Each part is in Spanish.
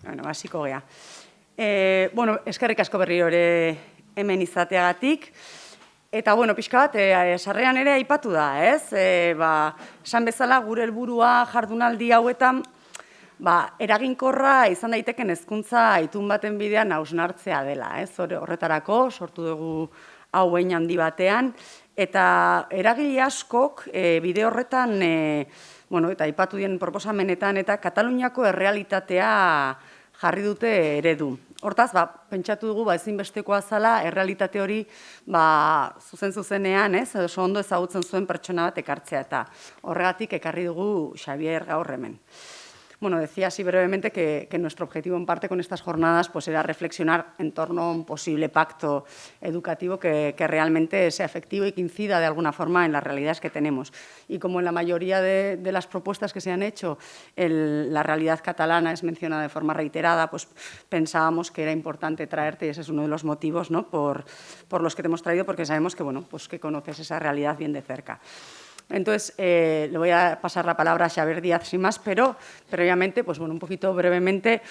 Bueno, hasiko gea. Bueno, eskerrik asko berriro ere hemen izateagatik. Eta, bueno, pixka bat, sarrean ere aipatu da, ez? Esan bezala, gure helburua jardunaldi hauetan, eraginkorra izan daiteken hezkuntza itun baten bidean hausnartzea dela, ez? Horretarako, sortu dugu hau hein handi batean, eta eragile askok bide horretan, bueno, eta aipatu dien proposamenetan, eta Kataluniako errealitatea jarri dute eredu. Hortaz, pentsatu dugu, ezinbestekoa zala, errealitate hori, zuzen-zuzenean, ez, oso ondo ezagutzen zuen pertsona bat ekartzea, eta horregatik ekarri dugu Xabier gaur hemen. Bueno, decía así brevemente que nuestro objetivo en parte con estas jornadas pues era reflexionar en torno a un posible pacto educativo que realmente sea efectivo y que incida de alguna forma en las realidades que tenemos. Y como en la mayoría de las propuestas que se han hecho la realidad catalana es mencionada de forma reiterada, pues pensábamos que era importante traerte, y ese es uno de los motivos, ¿no?, por los que te hemos traído, porque sabemos que, bueno, pues que conoces esa realidad bien de cerca. Entonces, le voy a pasar la palabra a Xabier Díaz sin más, pero previamente, pues bueno, un poquito brevemente,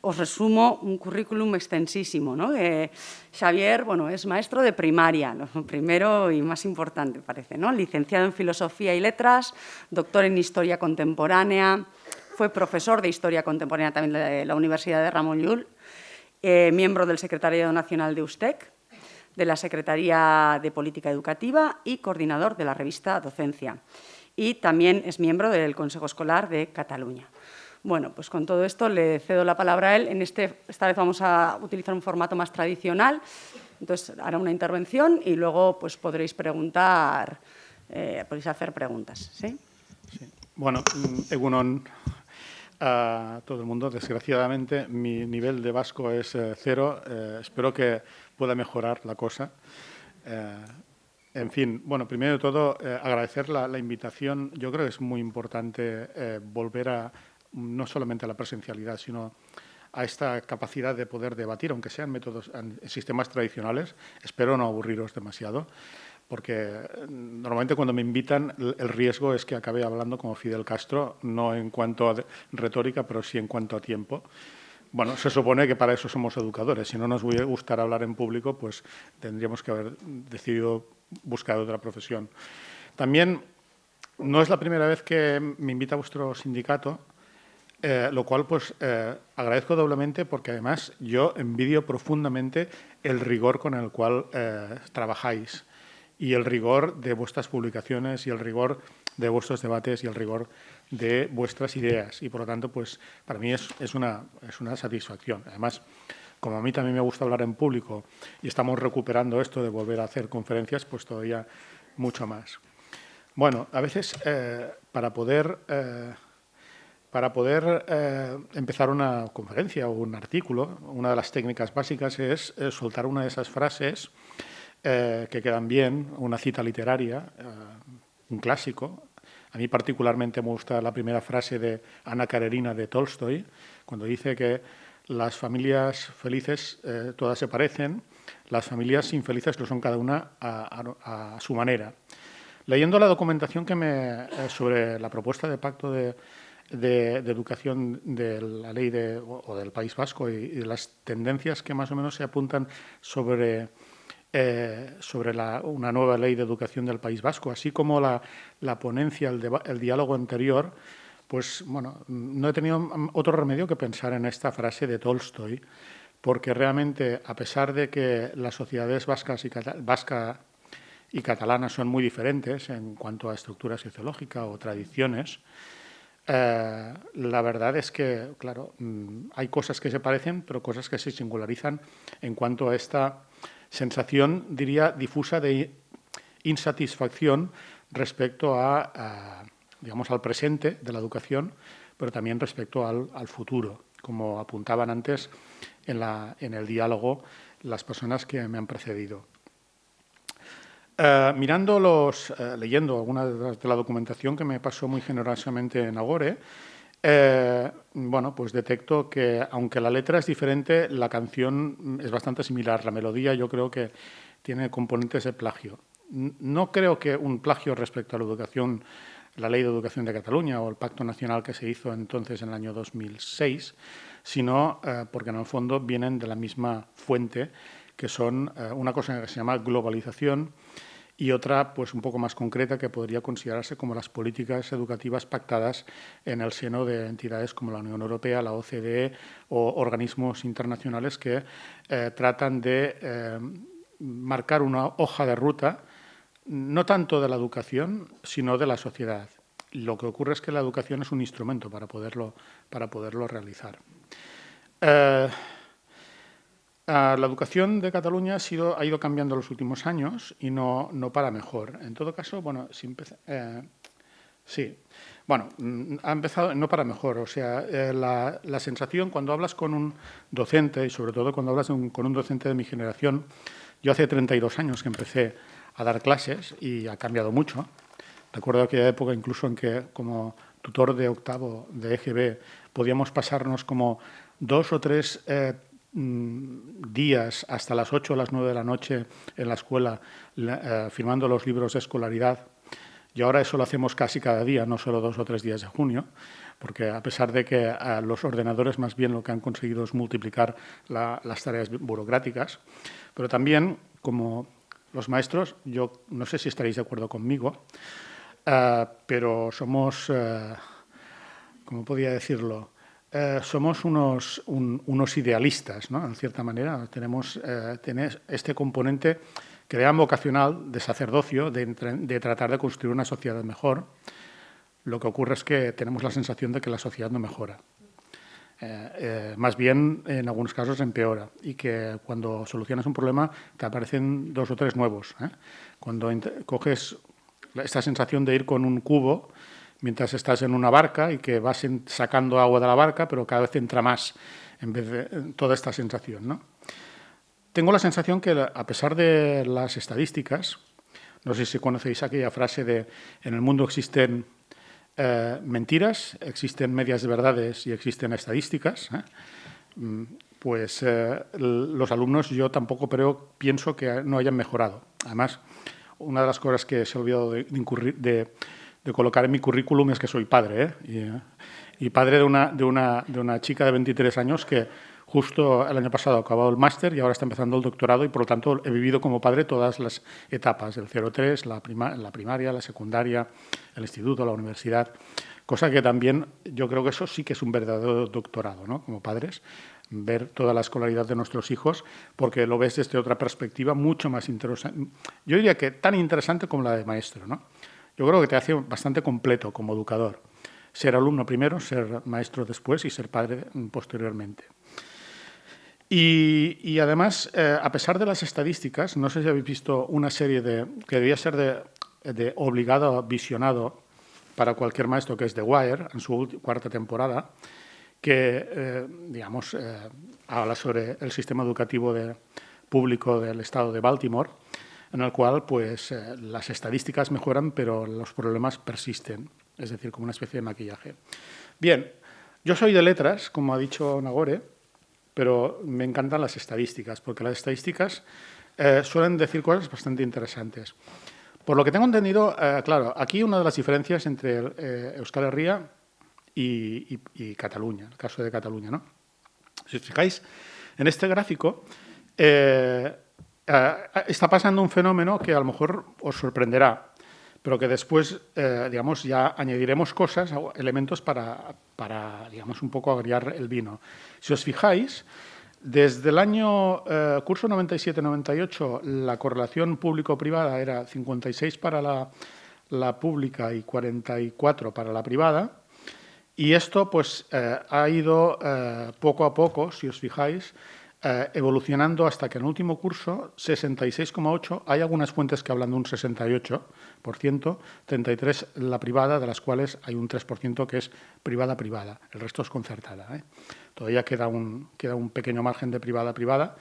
os resumo un currículum extensísimo, ¿no? Xabier, bueno, es maestro de primaria, lo primero y más importante, parece, ¿no? Licenciado en Filosofía y Letras, doctor en Historia Contemporánea, fue profesor de Historia Contemporánea también de la Universidad de Ramon Llull, miembro del Secretariado Nacional de USTEC, de la Secretaría de Política Educativa y coordinador de la revista Docencia. Y también es miembro del Consejo Escolar de Cataluña. Bueno, pues con todo esto le cedo la palabra a él. Esta vez vamos a utilizar un formato más tradicional. Entonces, hará una intervención y luego pues, podréis preguntar, podéis hacer preguntas. ¿Sí? Sí. Bueno, egunon a todo el mundo. Desgraciadamente, mi nivel de vasco es 0. Espero que pueda mejorar la cosa. En fin, bueno, primero de todo, agradecer la invitación. Yo creo que es muy importante volver no solamente a la presencialidad, sino a esta capacidad de poder debatir, aunque sean métodos, en sistemas tradicionales. Espero no aburriros demasiado, porque normalmente cuando me invitan el riesgo es que acabe hablando como Fidel Castro, no en cuanto a retórica, pero sí en cuanto a tiempo. Bueno, se supone que para eso somos educadores. Si no nos gustara hablar en público, pues tendríamos que haber decidido buscar otra profesión. También no es la primera vez que me invita a vuestro sindicato, lo cual pues agradezco doblemente porque además yo envidio profundamente el rigor con el cual trabajáis y el rigor de vuestras publicaciones y el rigor de vuestros debates y el rigor de vuestras ideas. Y, por lo tanto, pues para mí es una satisfacción. Además, como a mí también me gusta hablar en público y estamos recuperando esto de volver a hacer conferencias, pues todavía mucho más. Bueno, a veces para poder empezar una conferencia o un artículo, una de las técnicas básicas es soltar una de esas frases que quedan bien, una cita literaria, un clásico. A mí particularmente me gusta la primera frase de Ana Karenina de Tolstoy, cuando dice que las familias felices todas se parecen, las familias infelices lo son cada una a su manera. Leyendo la documentación sobre la propuesta de pacto de educación de la ley o del País Vasco y de las tendencias que más o menos se apuntan sobre una nueva ley de educación del País Vasco, así como la ponencia, el diálogo anterior, pues bueno, no he tenido otro remedio que pensar en esta frase de Tolstoy, porque realmente, a pesar de que las sociedades vasca y catalana son muy diferentes en cuanto a estructura sociológica o tradiciones, la verdad es que, claro, hay cosas que se parecen, pero cosas que se singularizan en cuanto a esta sensación, diría, difusa de insatisfacción respecto digamos, al presente de la educación, pero también respecto al futuro, como apuntaban antes en el diálogo las personas que me han precedido. Leyendo alguna de la documentación que me pasó muy generosamente en Agore, bueno, pues detecto que, aunque la letra es diferente, la canción es bastante similar. La melodía yo creo que tiene componentes de plagio. No creo que un plagio respecto a la educación, la Ley de Educación de Cataluña o el Pacto Nacional que se hizo entonces en el año 2006, sino porque en el fondo vienen de la misma fuente, que son una cosa que se llama globalización y otra pues un poco más concreta que podría considerarse como las políticas educativas pactadas en el seno de entidades como la Unión Europea, la OCDE o organismos internacionales que tratan de marcar una hoja de ruta no tanto de la educación, sino de la sociedad. Lo que ocurre es que la educación es un instrumento para poderlo realizar. La educación de Cataluña ha ido cambiando en los últimos años y no para mejor. En todo caso, bueno, sí. Bueno, ha empezado no para mejor. O sea, la sensación cuando hablas con un docente, y sobre todo cuando hablas con un docente de mi generación, yo hace 32 años que empecé a dar clases y ha cambiado mucho. Recuerdo aquella época incluso en que como tutor de octavo de EGB podíamos pasarnos como 2 o 3 días hasta las 8 o las 9 de la noche en la escuela firmando los libros de escolaridad. Y ahora eso lo hacemos casi cada día, no solo 2 o 3 días de junio, porque a pesar de que los ordenadores más bien lo que han conseguido es multiplicar las tareas burocráticas, pero también como los maestros, yo no sé si estaréis de acuerdo conmigo, pero somos, ¿cómo podría decirlo? Somos unos idealistas, ¿no? En cierta manera. Tenemos este componente que le llaman vocacional de sacerdocio, de tratar de construir una sociedad mejor. Lo que ocurre es que tenemos la sensación de que la sociedad no mejora. Más bien, en algunos casos, empeora. Y que cuando solucionas un problema te aparecen 2 o 3 nuevos. Cuando coges esta sensación de ir con un cubo mientras estás en una barca y que vas sacando agua de la barca, pero cada vez entra más en vez de toda esta sensación, ¿no? Tengo la sensación que, a pesar de las estadísticas, no sé si conocéis aquella frase de en el mundo existen mentiras, existen medias de verdades y existen estadísticas, pues los alumnos yo tampoco pienso que no hayan mejorado. Además, una de las cosas que se ha olvidado de colocar en mi currículum es que soy padre, y padre de una chica de 23 años que justo el año pasado ha acabado el máster y ahora está empezando el doctorado y, por lo tanto, he vivido como padre todas las etapas, el 0-3, la primaria, la secundaria, el instituto, la universidad, cosa que también yo creo que eso sí que es un verdadero doctorado, ¿no? Como padres, ver toda la escolaridad de nuestros hijos, porque lo ves desde otra perspectiva mucho más interesante. Yo diría que tan interesante como la de maestro, ¿no? Yo creo que te hace bastante completo como educador. Ser alumno primero, ser maestro después y ser padre posteriormente. Y además, a pesar de las estadísticas, no sé si habéis visto una serie que debía ser de obligado visionado para cualquier maestro, que es The Wire, en su 4ª temporada, que, digamos, habla sobre el sistema educativo público del estado de Baltimore, en el cual pues, las estadísticas mejoran, pero los problemas persisten, es decir, como una especie de maquillaje. Bien, yo soy de letras, como ha dicho Nagore, pero me encantan las estadísticas, porque las estadísticas suelen decir cosas bastante interesantes. Por lo que tengo entendido, claro, aquí una de las diferencias entre Euskal Herria y Cataluña, el caso de Cataluña, ¿no? Si os fijáis, en este gráfico está pasando un fenómeno que a lo mejor os sorprenderá, pero que después, digamos, ya añadiremos cosas, elementos para, digamos, un poco agriar el vino. Si os fijáis, desde el año curso 97-98, la correlación público-privada era 56 para la pública y 44 para la privada, y esto pues, ha ido poco a poco, si os fijáis, evolucionando hasta que en el último curso, 66,8, hay algunas fuentes que hablan de un 68%, 33% la privada, de las cuales hay un 3% que es privada-privada, el resto es concertada. Todavía queda un pequeño margen de privada-privada.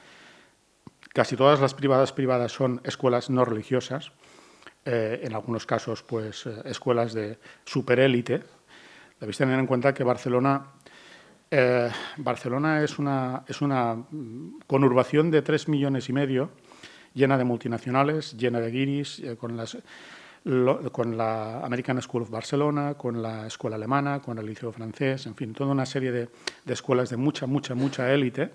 Casi todas las privadas son escuelas no religiosas, en algunos casos pues, escuelas de superélite. Debéis tener en cuenta que Barcelona es una conurbación de 3,5 millones, llena de multinacionales, llena de guiris, con con la American School of Barcelona, con la escuela alemana, con el liceo francés, en fin, toda una serie de escuelas de mucha élite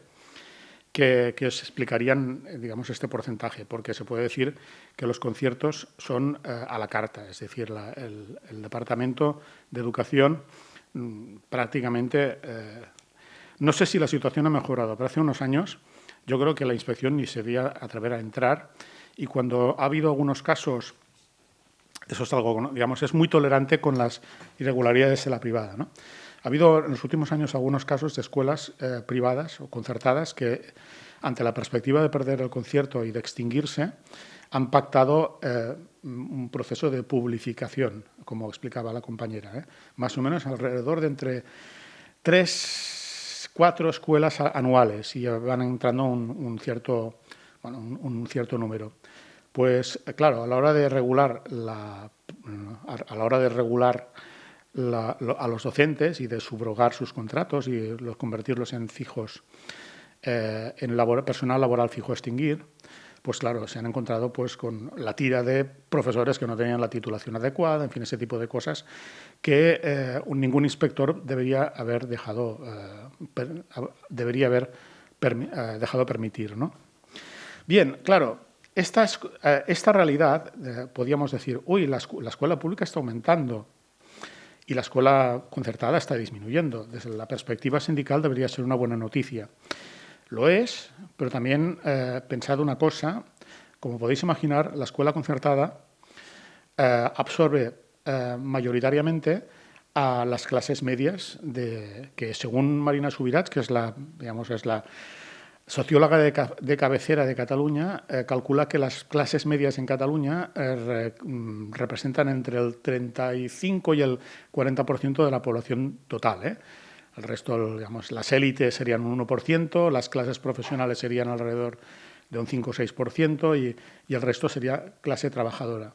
que os explicarían, digamos, este porcentaje, porque se puede decir que los conciertos son a la carta, es decir, el Departamento de Educación prácticamente, no sé si la situación ha mejorado, pero hace unos años yo creo que la inspección ni se debía atrever a entrar, y cuando ha habido algunos casos, eso es algo, digamos, es muy tolerante con las irregularidades de la privada, ¿no? Ha habido en los últimos años algunos casos de escuelas privadas o concertadas que, ante la perspectiva de perder el concierto y de extinguirse, han pactado un proceso de publificación, como explicaba la compañera, más o menos alrededor de entre 3, 4 escuelas anuales, y van entrando un cierto número. Pues claro, a la hora de regular a los docentes y de subrogar sus contratos y convertirlos en fijos, en personal laboral fijo a extinguir, pues claro, se han encontrado pues con la tira de profesores que no tenían la titulación adecuada, en fin, ese tipo de cosas que ningún inspector debería haber dejado permitir, ¿no? Bien, claro, esta realidad, podríamos decir, uy, la escuela pública está aumentando y la escuela concertada está disminuyendo. Desde la perspectiva sindical debería ser una buena noticia. Lo es, pero también pensad una cosa, como podéis imaginar, la escuela concertada absorbe mayoritariamente a las clases medias, que según Marina Subirats, que es la socióloga de cabecera de Cataluña, calcula que las clases medias en Cataluña representan entre el 35 y el 40% de la población total. El resto, digamos, las élites serían un 1%, las clases profesionales serían alrededor de un 5 o 6% y el resto sería clase trabajadora.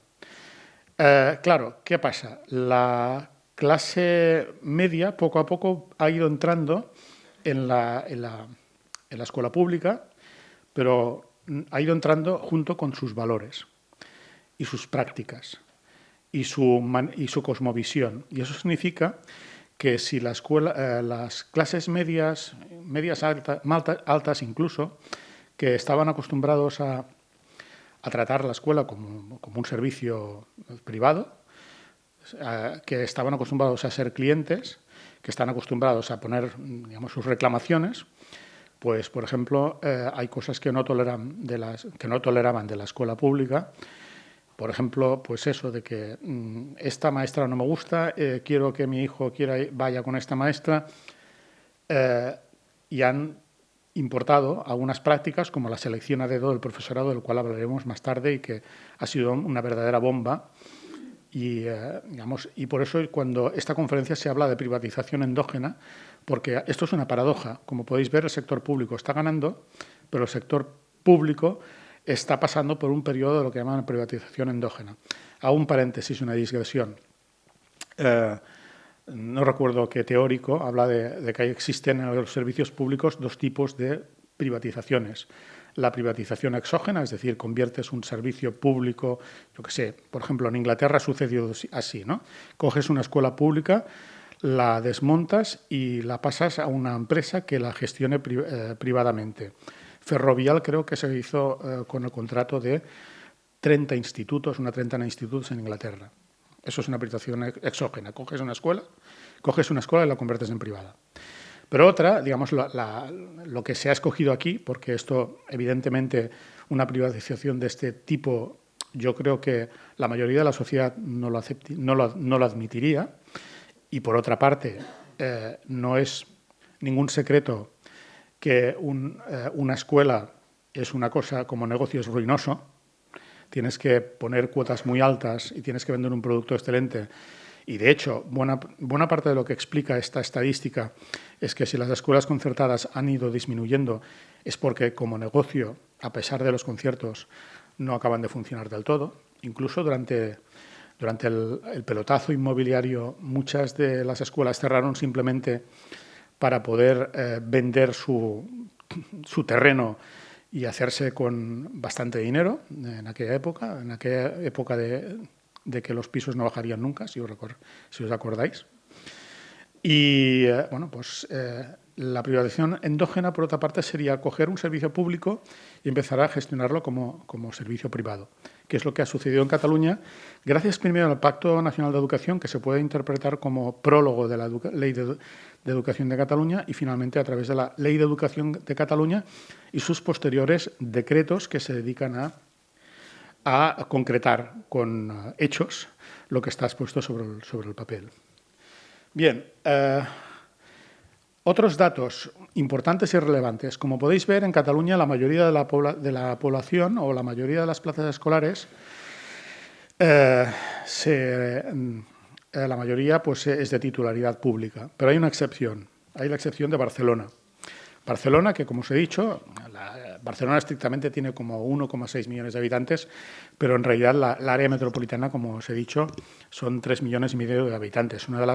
Claro, ¿qué pasa? La clase media poco a poco ha ido entrando en la escuela pública, pero ha ido entrando junto con sus valores y sus prácticas y su cosmovisión. Y eso significa que si las clases medias altas incluso, que estaban acostumbrados a tratar la escuela como un servicio privado, que estaban acostumbrados a ser clientes, que están acostumbrados a poner, digamos, sus reclamaciones, pues, por ejemplo, hay cosas que no toleraban de la escuela pública. Por ejemplo, pues eso de que esta maestra no me gusta, quiero que mi hijo vaya con esta maestra, y han importado algunas prácticas como la selección a dedo del profesorado, del cual hablaremos más tarde, y que ha sido una verdadera bomba. Y por eso cuando esta conferencia se habla de privatización endógena, porque esto es una paradoja. Como podéis ver, el sector público está ganando, pero el sector público está pasando por un periodo de lo que llaman privatización endógena. Hago un paréntesis, una digresión. No recuerdo qué teórico habla de que existen en los servicios públicos dos tipos de privatizaciones. La privatización exógena, es decir, conviertes un servicio público, yo qué sé, por ejemplo, en Inglaterra sucedió así, ¿no? Coges una escuela pública, la desmontas y la pasas a una empresa que la gestione privadamente. Ferrovial creo que se hizo con el contrato de 30 institutos, una treintena de institutos en Inglaterra. Eso es una privatización exógena. Coges una escuela y la conviertes en privada. Pero otra, digamos, lo que se ha escogido aquí, porque esto, evidentemente, una privatización de este tipo, yo creo que la mayoría de la sociedad no lo admitiría. Y, por otra parte, no es ningún secreto que una escuela es una cosa como negocio, es ruinoso. Tienes que poner cuotas muy altas y tienes que vender un producto excelente. Y, de hecho, buena parte de lo que explica esta estadística es que si las escuelas concertadas han ido disminuyendo es porque, como negocio, a pesar de los conciertos, no acaban de funcionar del todo. Incluso durante el pelotazo inmobiliario, muchas de las escuelas cerraron simplemente para poder vender su terreno y hacerse con bastante dinero en aquella época de que los pisos no bajarían nunca, si os acordáis. Y, bueno, pues la privatización endógena, por otra parte, sería coger un servicio público y empezar a gestionarlo como servicio privado, que es lo que ha sucedido en Cataluña, gracias primero al Pacto Nacional de Educación, que se puede interpretar como prólogo de la Ley de Educación de Cataluña, y finalmente a través de la Ley de Educación de Cataluña y sus posteriores decretos que se dedican a concretar con hechos lo que está expuesto sobre el papel. Bien, otros datos importantes y relevantes. Como podéis ver, en Cataluña la mayoría de la población o la mayoría de las plazas escolares, la mayoría pues, es de titularidad pública, pero hay una excepción. Hay la excepción de Barcelona. Barcelona, que como os he dicho, Barcelona estrictamente tiene como 1,6 millones de habitantes, pero en realidad la área metropolitana, como os he dicho, son 3,5 millones de habitantes. Una de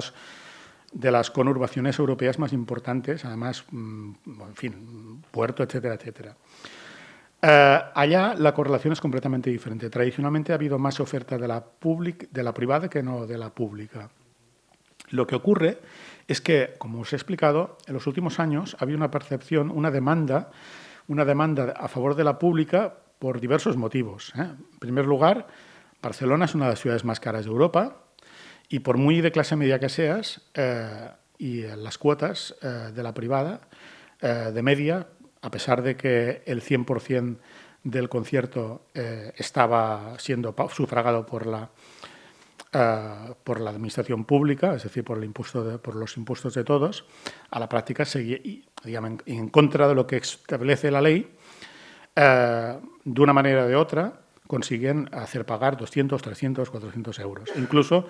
las conurbaciones europeas más importantes, además, en fin, puerto, etcétera, etcétera. Allá la correlación es completamente diferente. Tradicionalmente ha habido más oferta de la privada que no de la pública. Lo que ocurre es que, como os he explicado, en los últimos años ha habido una percepción, una demanda a favor de la pública por diversos motivos. En primer lugar, Barcelona es una de las ciudades más caras de Europa y por muy de clase media que seas, y las cuotas de la privada, de media, a pesar de que el 100% del concierto estaba siendo sufragado por la administración pública, es decir, por los impuestos de todos, a la práctica seguía, digamos, en contra de lo que establece la ley, de una manera o de otra, consiguen hacer pagar 200, 300, 400 euros. Incluso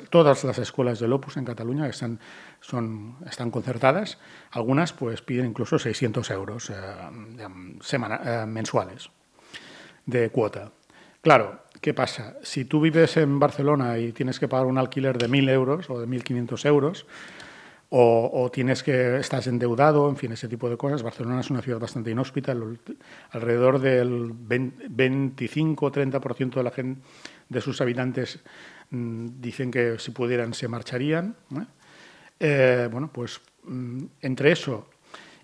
todas las escuelas del Opus en Cataluña están concertadas, algunas pues piden incluso 600 euros mensuales de cuota. Claro, ¿qué pasa? Si tú vives en Barcelona y tienes que pagar un alquiler de 1.000 euros o de 1.500 euros, o estás endeudado, en fin, ese tipo de cosas. Barcelona es una ciudad bastante inhóspita. Alrededor del 25-30% de la gente, de sus habitantes, dicen que si pudieran se marcharían. Bueno, pues entre eso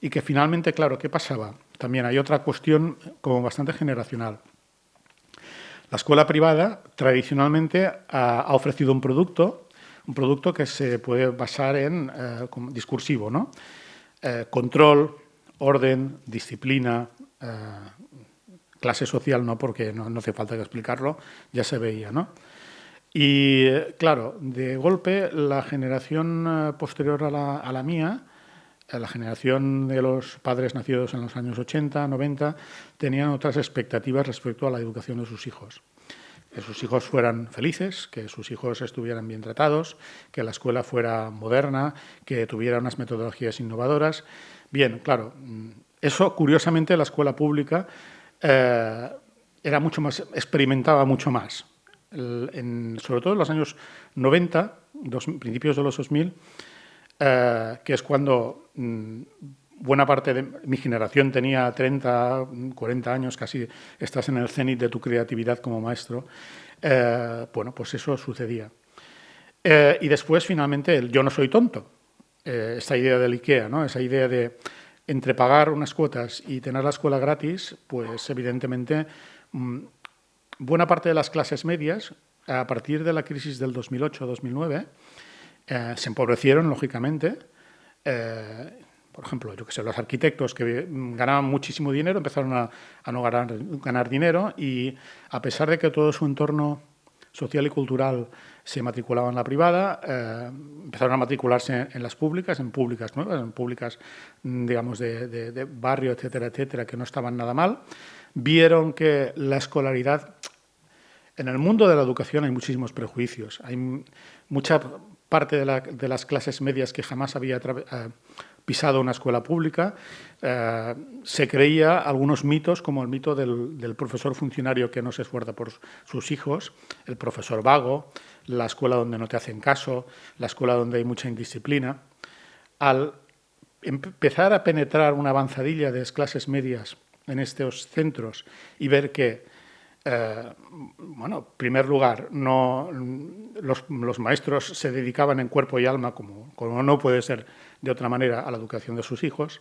y que finalmente, claro, ¿qué pasaba? También hay otra cuestión como bastante generacional. La escuela privada tradicionalmente ha ofrecido un producto que se puede basar en discursivo, ¿no? Control, orden, disciplina, clase social, no, porque no hace falta que explicarlo, ya se veía, ¿no? Y, claro, de golpe, la generación posterior a la mía, la generación de los padres nacidos en los años 80, 90, tenían otras expectativas respecto a la educación de sus hijos. Que sus hijos fueran felices, que sus hijos estuvieran bien tratados, que la escuela fuera moderna, que tuviera unas metodologías innovadoras. Bien, claro, eso curiosamente la escuela pública experimentaba mucho más. Sobre todo en los años 90, principios de los 2000, que es cuando buena parte de mi generación tenía 30, 40 años, casi estás en el cenit de tu creatividad como maestro. Bueno, pues eso sucedía. Y después, finalmente, el yo no soy tonto. Esta idea del IKEA, ¿no? Esa idea de entre pagar unas cuotas y tener la escuela gratis, pues evidentemente buena parte de las clases medias, a partir de la crisis del 2008-2009, se empobrecieron, lógicamente. Por ejemplo, yo que sé, los arquitectos que ganaban muchísimo dinero empezaron a no ganar dinero, y a pesar de que todo su entorno social y cultural se matriculaba en la privada, empezaron a matricularse en las públicas, en públicas nuevas, en públicas, digamos, de barrio, etcétera, etcétera, que no estaban nada mal. Vieron que la escolaridad... En el mundo de la educación hay muchísimos prejuicios. Hay mucha parte de las clases medias que jamás había pisado una escuela pública. Se creía algunos mitos, como el mito del profesor funcionario que no se esfuerza por sus hijos, el profesor vago, la escuela donde no te hacen caso, la escuela donde hay mucha indisciplina. Al empezar a penetrar una avanzadilla de clases medias en estos centros y ver que bueno, en primer lugar, los maestros se dedicaban en cuerpo y alma, como no puede ser de otra manera, a la educación de sus hijos.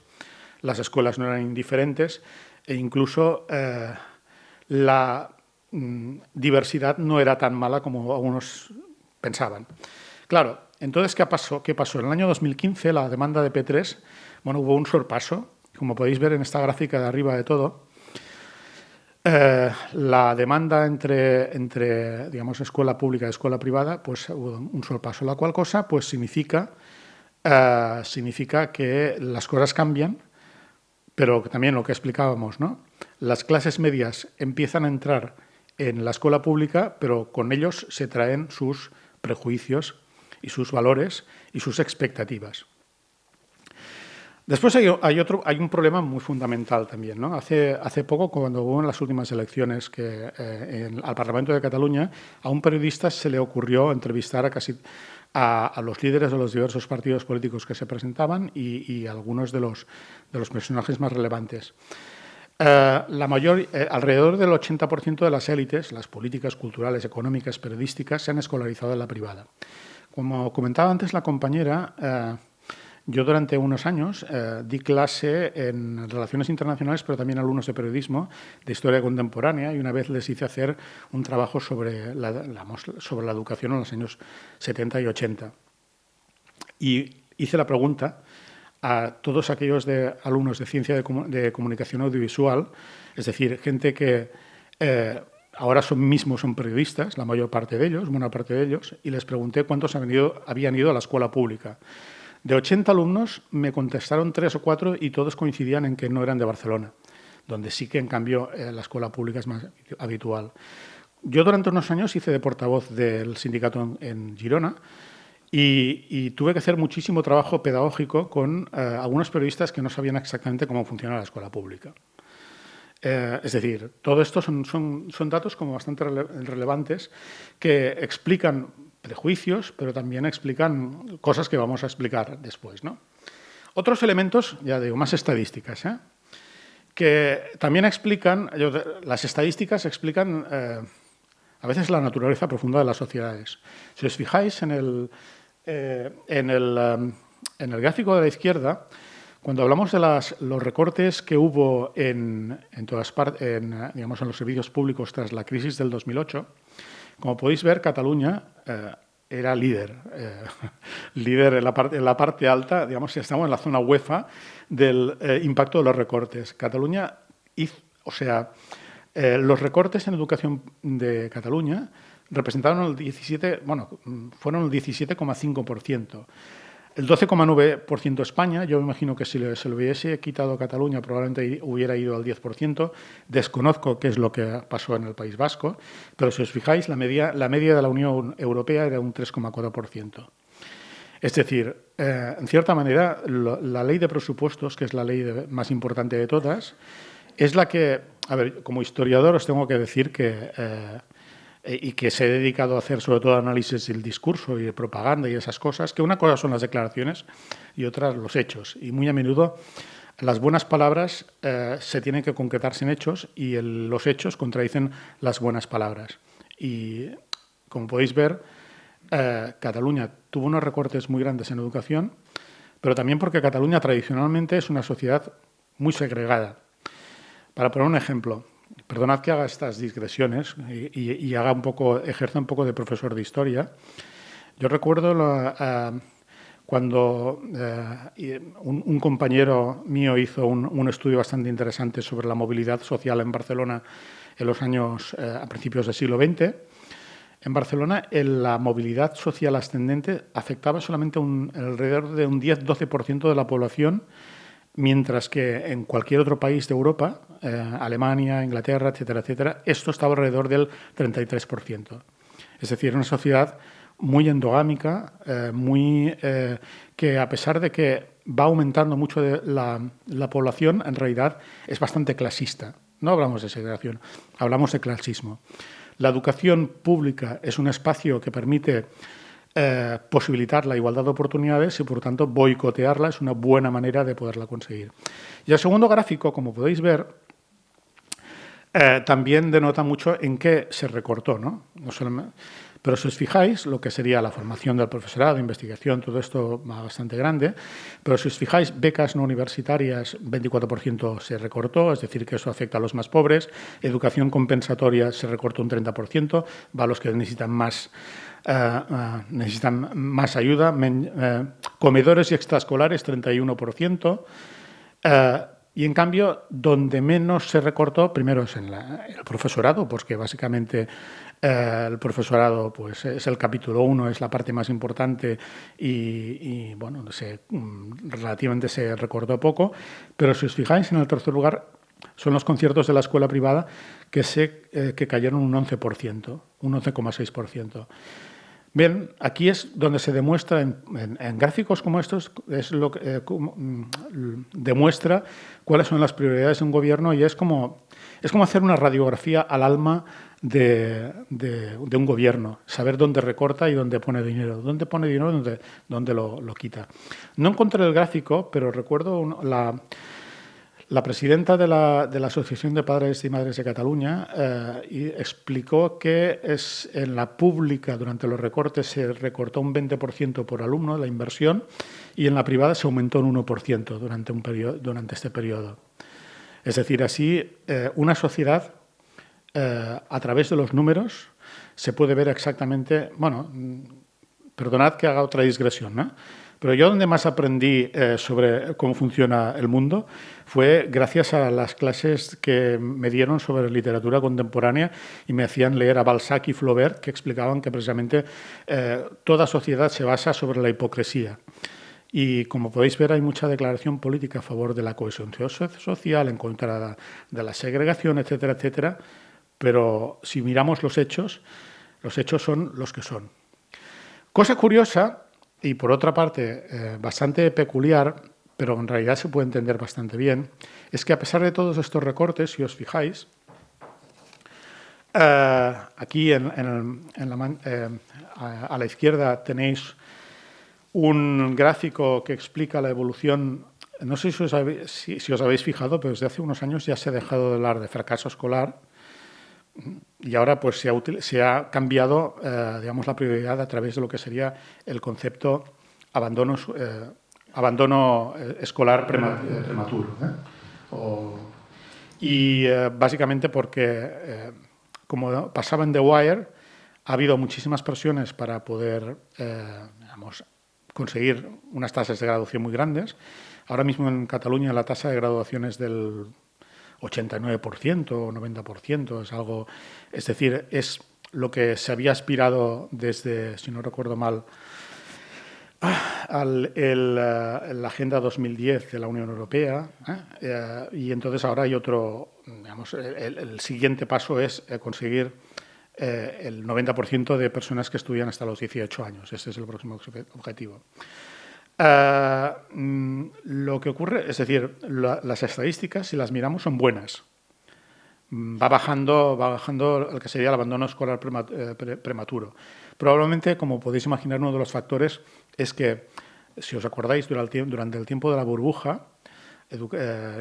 Las escuelas no eran indiferentes e incluso la diversidad no era tan mala como algunos pensaban. Claro, entonces, ¿qué pasó? En el año 2015, la demanda de P3, bueno, hubo un sorpaso. Como podéis ver en esta gráfica de arriba de todo, la demanda entre digamos, escuela pública y escuela privada, pues hubo un sorpaso, la cual cosa pues significa que las cosas cambian, pero también lo que explicábamos, ¿no? Las clases medias empiezan a entrar en la escuela pública, pero con ellos se traen sus prejuicios y sus valores y sus expectativas. Después hay un problema muy fundamental también, ¿no? Hace poco, cuando hubo en las últimas elecciones al Parlamento de Cataluña, a un periodista se le ocurrió entrevistar a los líderes de los diversos partidos políticos que se presentaban y algunos de los personajes más relevantes. Alrededor del 80% de las élites, las políticas, culturales, económicas, periodísticas, se han escolarizado en la privada. Como comentaba antes la compañera, yo durante unos años di clase en relaciones internacionales, pero también alumnos de periodismo, de historia contemporánea, y una vez les hice hacer un trabajo sobre la educación en los años 70 y 80. Y hice la pregunta a todos aquellos alumnos de ciencia de comunicación audiovisual, es decir, gente que ahora mismos son periodistas, la mayor parte de ellos, buena parte de ellos, y les pregunté cuántos habían ido a la escuela pública. De 80 alumnos me contestaron 3 o 4 y todos coincidían en que no eran de Barcelona, donde sí que, en cambio, la escuela pública es más habitual. Yo durante unos años hice de portavoz del sindicato en Girona y tuve que hacer muchísimo trabajo pedagógico con algunos periodistas que no sabían exactamente cómo funciona la escuela pública. Es decir, todo esto son datos como bastante relevantes que explican prejuicios, pero también explican cosas que vamos a explicar después, ¿no? Otros elementos, ya digo, más estadísticas, que también explican, las estadísticas explican a veces la naturaleza profunda de las sociedades. Si os fijáis en el gráfico de la izquierda, cuando hablamos de los recortes que hubo en todas partes, digamos, en los servicios públicos tras la crisis del 2008, como podéis ver, Cataluña era líder en la parte alta, digamos, estamos en la zona UEFA del impacto de los recortes. Cataluña los recortes en educación de Cataluña representaron fueron el 17,5%. El 12,9% España. Yo me imagino que si se lo hubiese quitado a Cataluña probablemente hubiera ido al 10%. Desconozco qué es lo que pasó en el País Vasco, pero si os fijáis, la media de la Unión Europea era un 3,4%. Es decir, en cierta manera, la ley de presupuestos, que es la ley más importante de todas, es la que, a ver, como historiador os tengo que decir y que se he dedicado a hacer sobre todo análisis del discurso y de propaganda y esas cosas, que una cosa son las declaraciones y otras los hechos. Y muy a menudo las buenas palabras se tienen que concretarse en hechos y los hechos contradicen las buenas palabras. Y como podéis ver, Cataluña tuvo unos recortes muy grandes en educación, pero también porque Cataluña tradicionalmente es una sociedad muy segregada. Para poner un ejemplo, perdonad que haga estas digresiones y ejerza un poco de profesor de historia. Yo recuerdo cuando un compañero mío hizo un estudio bastante interesante sobre la movilidad social en Barcelona en los años a principios del siglo XX. En Barcelona, la movilidad social ascendente afectaba solamente alrededor de un 10-12% de la población, mientras que en cualquier otro país de Europa, Alemania, Inglaterra, etcétera, etcétera, esto estaba alrededor del 33%. Es decir, una sociedad muy endogámica, que a pesar de que va aumentando mucho la población, en realidad es bastante clasista. No hablamos de segregación, hablamos de clasismo. La educación pública es un espacio que permite posibilitar la igualdad de oportunidades y, por tanto, boicotearla es una buena manera de poderla conseguir. Y el segundo gráfico, como podéis ver, también denota mucho en qué se recortó, ¿no? No solamente, pero si os fijáis, lo que sería la formación del profesorado, investigación, todo esto va bastante grande, pero si os fijáis, becas no universitarias, 24% se recortó, es decir, que eso afecta a los más pobres, educación compensatoria se recortó un 30%, va a los que necesitan más ayuda, comedores y extraescolares, 31%, y, en cambio, donde menos se recortó, primero es en el profesorado, porque básicamente el profesorado pues, es el capítulo 1, es la parte más importante y bueno, relativamente se recortó poco. Pero si os fijáis, en el tercer lugar son los conciertos de la escuela privada que cayeron un 11%, un 11,6%. Bien, aquí es donde se demuestra, en gráficos como estos, es lo que demuestra cuáles son las prioridades de un gobierno y es como hacer una radiografía al alma de un gobierno, saber dónde recorta y dónde pone dinero, dónde pone dinero y dónde lo quita. No encontré el gráfico, pero recuerdo la presidenta de la Asociación de Padres y Madres de Cataluña explicó que en la pública, durante los recortes, se recortó un 20% por alumno la inversión y en la privada se aumentó un 1% durante este periodo. Es decir, así una sociedad, a través de los números, se puede ver exactamente... Bueno, perdonad que haga otra digresión, ¿no? Pero yo donde más aprendí sobre cómo funciona el mundo fue gracias a las clases que me dieron sobre literatura contemporánea y me hacían leer a Balzac y Flaubert, que explicaban que precisamente toda sociedad se basa sobre la hipocresía. Y como podéis ver, hay mucha declaración política a favor de la cohesión social, en contra de la segregación, etcétera, etcétera. Pero si miramos los hechos son los que son. Cosa curiosa, y por otra parte bastante peculiar, pero en realidad se puede entender bastante bien, es que a pesar de todos estos recortes, si os fijáis, aquí a la izquierda tenéis un gráfico que explica la evolución. No sé si os habéis fijado, pero desde hace unos años ya se ha dejado de hablar de fracaso escolar y ahora pues se ha cambiado digamos, la prioridad a través de lo que sería el concepto abandono escolar prematuro. Y básicamente porque, como pasaba en The Wire, ha habido muchísimas presiones para poder digamos, conseguir unas tasas de graduación muy grandes. Ahora mismo en Cataluña la tasa de graduación es del 89% o 90%, es algo, es decir, es lo que se había aspirado desde, si no recuerdo mal, la Agenda 2010 de la Unión Europea, y entonces ahora hay otro, digamos, el siguiente paso es conseguir el 90% de personas que estudian hasta los 18 años. Ese es el próximo objetivo. Lo que ocurre, es decir, las estadísticas, si las miramos, son buenas. Va bajando el que sería el abandono escolar prematuro. Probablemente, como podéis imaginar, uno de los factores es que, si os acordáis, durante el tiempo de la burbuja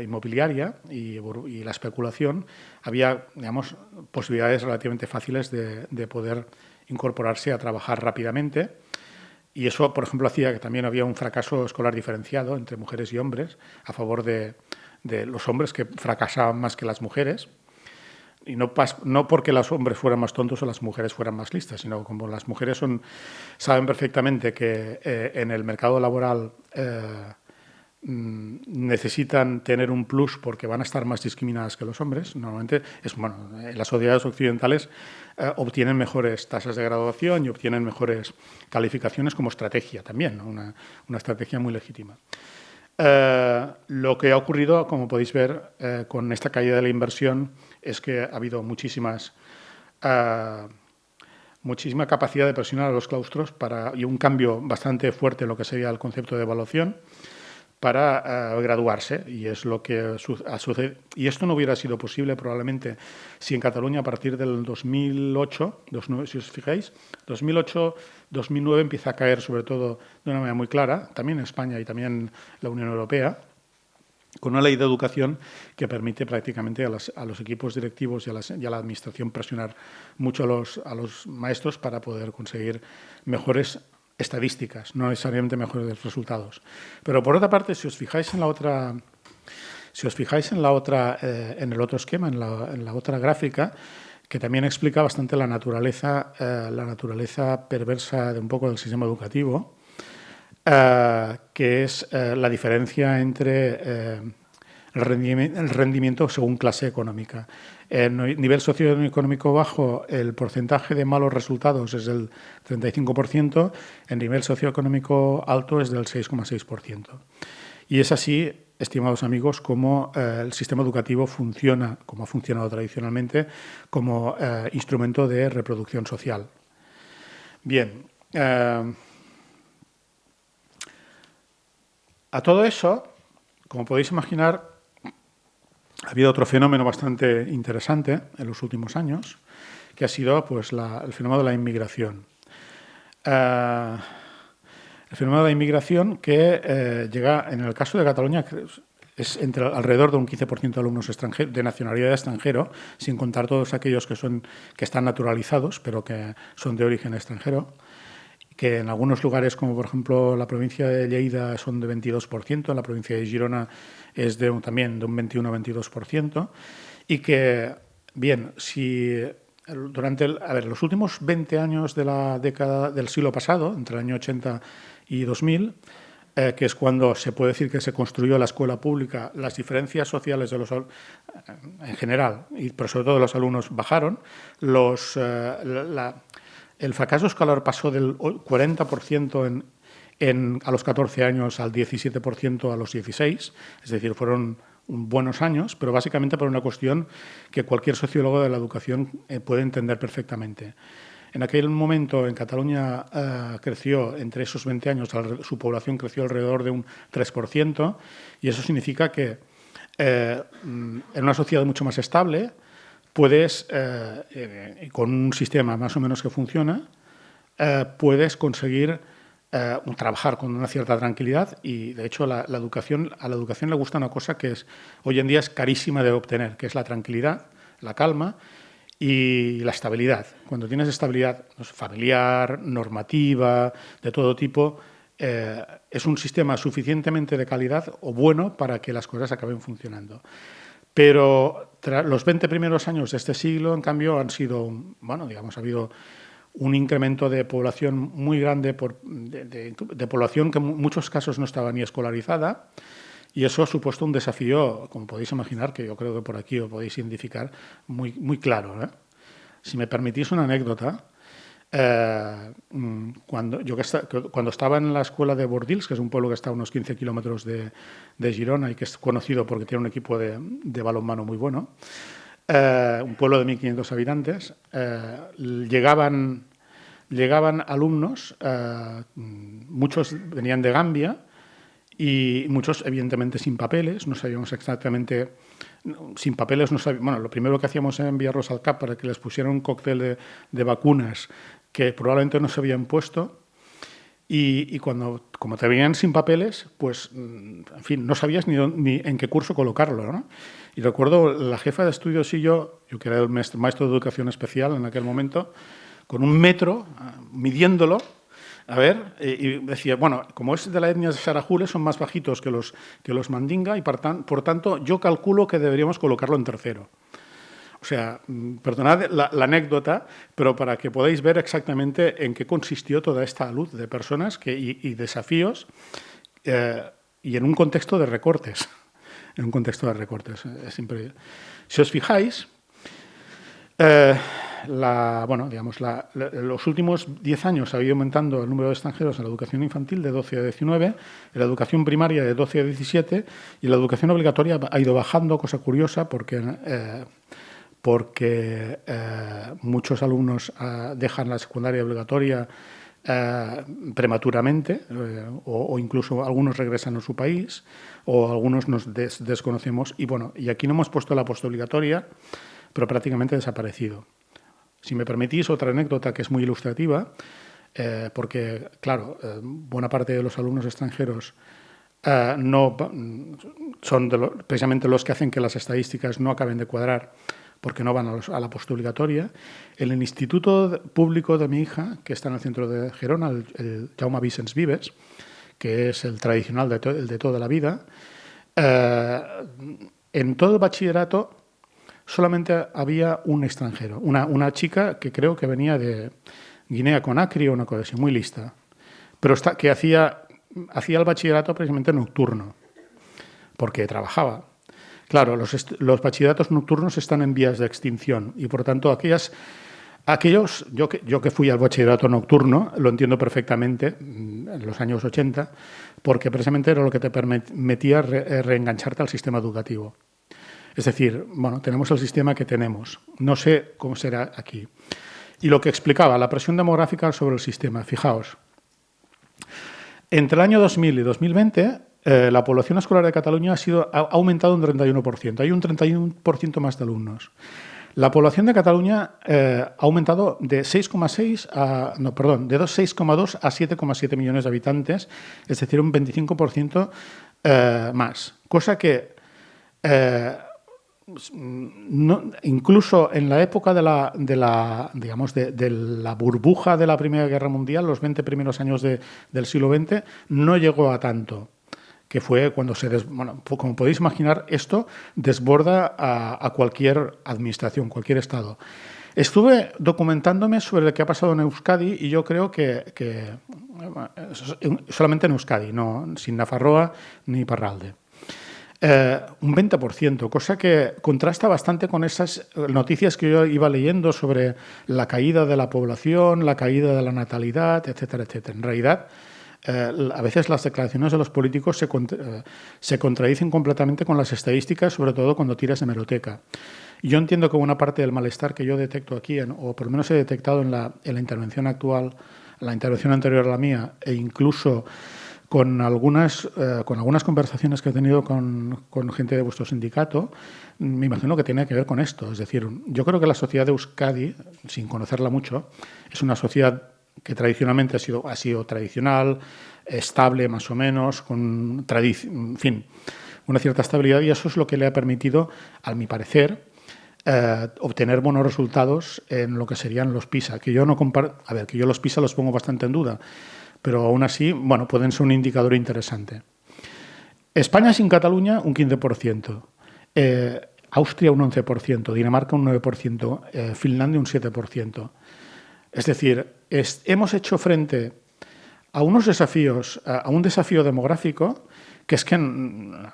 inmobiliaria y la especulación, había, digamos, posibilidades relativamente fáciles de poder incorporarse a trabajar rápidamente. Y eso, por ejemplo, hacía que también había un fracaso escolar diferenciado entre mujeres y hombres, a favor de los hombres que fracasaban más que las mujeres. Y no porque los hombres fueran más tontos o las mujeres fueran más listas, sino como las mujeres saben perfectamente que en el mercado laboral necesitan tener un plus porque van a estar más discriminadas que los hombres. Normalmente, en las sociedades occidentales obtienen mejores tasas de graduación y obtienen mejores calificaciones como estrategia también, ¿no? Una estrategia muy legítima. Lo que ha ocurrido, como podéis ver, con esta caída de la inversión es que ha habido muchísima capacidad de presionar a los claustros y un cambio bastante fuerte en lo que sería el concepto de evaluación para graduarse, y es lo que ha sucedido. Y esto no hubiera sido posible probablemente si en Cataluña a partir del 2008, si os fijáis, 2008-2009 empieza a caer sobre todo de una manera muy clara, también en España y también en la Unión Europea, con una ley de educación que permite prácticamente a los equipos directivos y a la administración presionar mucho a los maestros para poder conseguir mejores estadísticas, no necesariamente mejores resultados. Pero por otra parte, si os fijáis en la otra, en el otro esquema, en la otra gráfica, que también explica bastante la naturaleza perversa de un poco del sistema educativo, que es la diferencia entre el rendimiento según clase económica. En nivel socioeconómico bajo, el porcentaje de malos resultados es del 35%, en nivel socioeconómico alto es del 6,6%. Y es así, estimados amigos, como el sistema educativo funciona, como ha funcionado tradicionalmente, como instrumento de reproducción social. Bien, a todo eso, como podéis imaginar, ha habido otro fenómeno bastante interesante en los últimos años, que ha sido pues, el fenómeno de la inmigración. El fenómeno de la inmigración que llega, en el caso de Cataluña, es alrededor de un 15% de alumnos de nacionalidad extranjera, sin contar todos aquellos que están naturalizados, pero que son de origen extranjero, que en algunos lugares, como por ejemplo la provincia de Lleida, son de 22%, en la provincia de Girona es también de un 21-22%, y que, bien, si durante los últimos 20 años de la década del siglo pasado, entre el año 80 y 2000, que es cuando se puede decir que se construyó la escuela pública, las diferencias sociales en general, pero sobre todo de los alumnos, bajaron, el fracaso escolar pasó del 40% a los 14 años al 17% a los 16, es decir, fueron buenos años, pero básicamente por una cuestión que cualquier sociólogo de la educación puede entender perfectamente. En aquel momento en Cataluña creció, entre esos 20 años, su población creció alrededor de un 3%, y eso significa que en una sociedad mucho más estable, puedes, con un sistema más o menos que funciona, puedes conseguir trabajar con una cierta tranquilidad y, de hecho, a la educación le gusta una cosa que hoy en día es carísima de obtener, que es la tranquilidad, la calma y la estabilidad. Cuando tienes estabilidad familiar, normativa, de todo tipo, es un sistema suficientemente de calidad o bueno para que las cosas acaben funcionando. Pero los 20 primeros años de este siglo, en cambio, han sido, bueno, digamos, ha habido un incremento de población muy grande, de población que en muchos casos no estaba ni escolarizada, y eso ha supuesto un desafío, como podéis imaginar, que yo creo que por aquí lo podéis identificar, muy, muy claro, ¿eh? Si me permitís una anécdota, cuando estaba en la escuela de Bordils, que es un pueblo que está a unos 15 kilómetros de Girona y que es conocido porque tiene un equipo de balonmano muy bueno, un pueblo de 1.500 habitantes, llegaban alumnos, muchos venían de Gambia y muchos evidentemente sin papeles, no sabíamos exactamente, sin papeles no sabíamos, bueno, lo primero que hacíamos era enviarlos al CAP para que les pusieran un cóctel de vacunas que probablemente no se habían puesto, y como te venían sin papeles, pues, en fin, no sabías ni en qué curso colocarlo, ¿no? Y recuerdo la jefa de estudios y yo que era el maestro de educación especial en aquel momento, con un metro, midiéndolo, a ver, y decía, bueno, como es de la etnia de Sarajules, son más bajitos que los mandinga, y por tanto yo calculo que deberíamos colocarlo en tercero. O sea, perdonad la anécdota, pero para que podáis ver exactamente en qué consistió toda esta luz de personas y desafíos, y en un contexto de recortes. En un contexto de recortes. Si os fijáis, los últimos 10 años ha ido aumentando el número de extranjeros en la educación infantil de 12 a 19, en la educación primaria de 12 a 17, y la educación obligatoria ha ido bajando, cosa curiosa, porque muchos alumnos dejan la secundaria obligatoria prematuramente, o incluso algunos regresan a su país, o algunos nos desconocemos. Y aquí no hemos puesto la postobligatoria, pero prácticamente ha desaparecido. Si me permitís, otra anécdota que es muy ilustrativa, porque, claro, buena parte de los alumnos extranjeros no, son precisamente los que hacen que las estadísticas no acaben de cuadrar porque no van a la postobligatoria. En el instituto público de mi hija, que está en el centro de Gerona, el Jaume Vicens Vives, que es el tradicional el de toda la vida, en todo el bachillerato solamente había un extranjero, una chica que creo que venía de Guinea Conakry o una cosa así, muy lista, pero que hacía el bachillerato precisamente nocturno, porque trabajaba. Claro, los bachilleratos nocturnos están en vías de extinción y, por tanto, yo que fui al bachillerato nocturno, lo entiendo perfectamente en los años 80, porque precisamente era lo que te permitía reengancharte al sistema educativo. Es decir, bueno, tenemos el sistema que tenemos. No sé cómo será aquí. Y lo que explicaba, la presión demográfica sobre el sistema. Fijaos, entre el año 2000 y 2020, la población escolar de Cataluña ha aumentado un 31%. Hay un 31% más de alumnos. La población de Cataluña ha aumentado de 6,2 a 7,7 millones de habitantes, es decir, un 25% más. Cosa que incluso en la época de la burbuja de la Primera Guerra Mundial, los 20 primeros años del siglo XX, no llegó a tanto, que fue cuando como podéis imaginar, esto desborda a cualquier administración, cualquier Estado. Estuve documentándome sobre lo que ha pasado en Euskadi y yo creo que solamente en Euskadi, no sin Nafarroa ni Iparralde. Un 20%, cosa que contrasta bastante con esas noticias que yo iba leyendo sobre la caída de la población, la caída de la natalidad, etcétera, etcétera. En realidad, a veces las declaraciones de los políticos se contradicen completamente con las estadísticas, sobre todo cuando tiras de hemeroteca. Y yo entiendo que una parte del malestar que yo detecto aquí, o por lo menos he detectado en la intervención actual, la intervención anterior a la mía, e incluso con algunas conversaciones que he tenido con gente de vuestro sindicato, me imagino que tiene que ver con esto. Es decir, yo creo que la sociedad de Euskadi, sin conocerla mucho, es una sociedad que tradicionalmente ha sido tradicional, estable más o menos, con en fin, una cierta estabilidad, y eso es lo que le ha permitido, a mi parecer, obtener buenos resultados en lo que serían los PISA, que yo no que yo los PISA los pongo bastante en duda, pero aún así, bueno, pueden ser un indicador interesante. España sin Cataluña, un 15%. Austria, un 11%. Dinamarca, un 9%. Finlandia, un 7%. Es decir, hemos hecho frente a unos desafíos, a un desafío demográfico que es que, no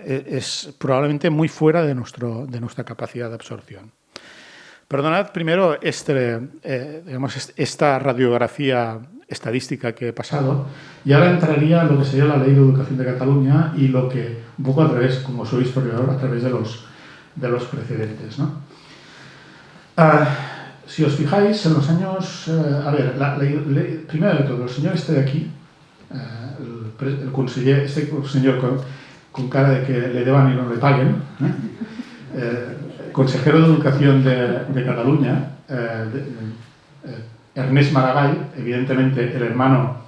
es probablemente muy fuera de nuestra capacidad de absorción. Perdonad primero esta radiografía estadística que he pasado, y ahora entraría en lo que sería la Ley de Educación de Cataluña y lo que, un poco a través, como soy historiador, a través de los precedentes, ¿no? Si os fijáis, en los años... primero de todo, el señor de aquí, el conseller, señor con cara de que le deban y no le paguen, consejero de Educación de Cataluña, Ernest Maragall, evidentemente el hermano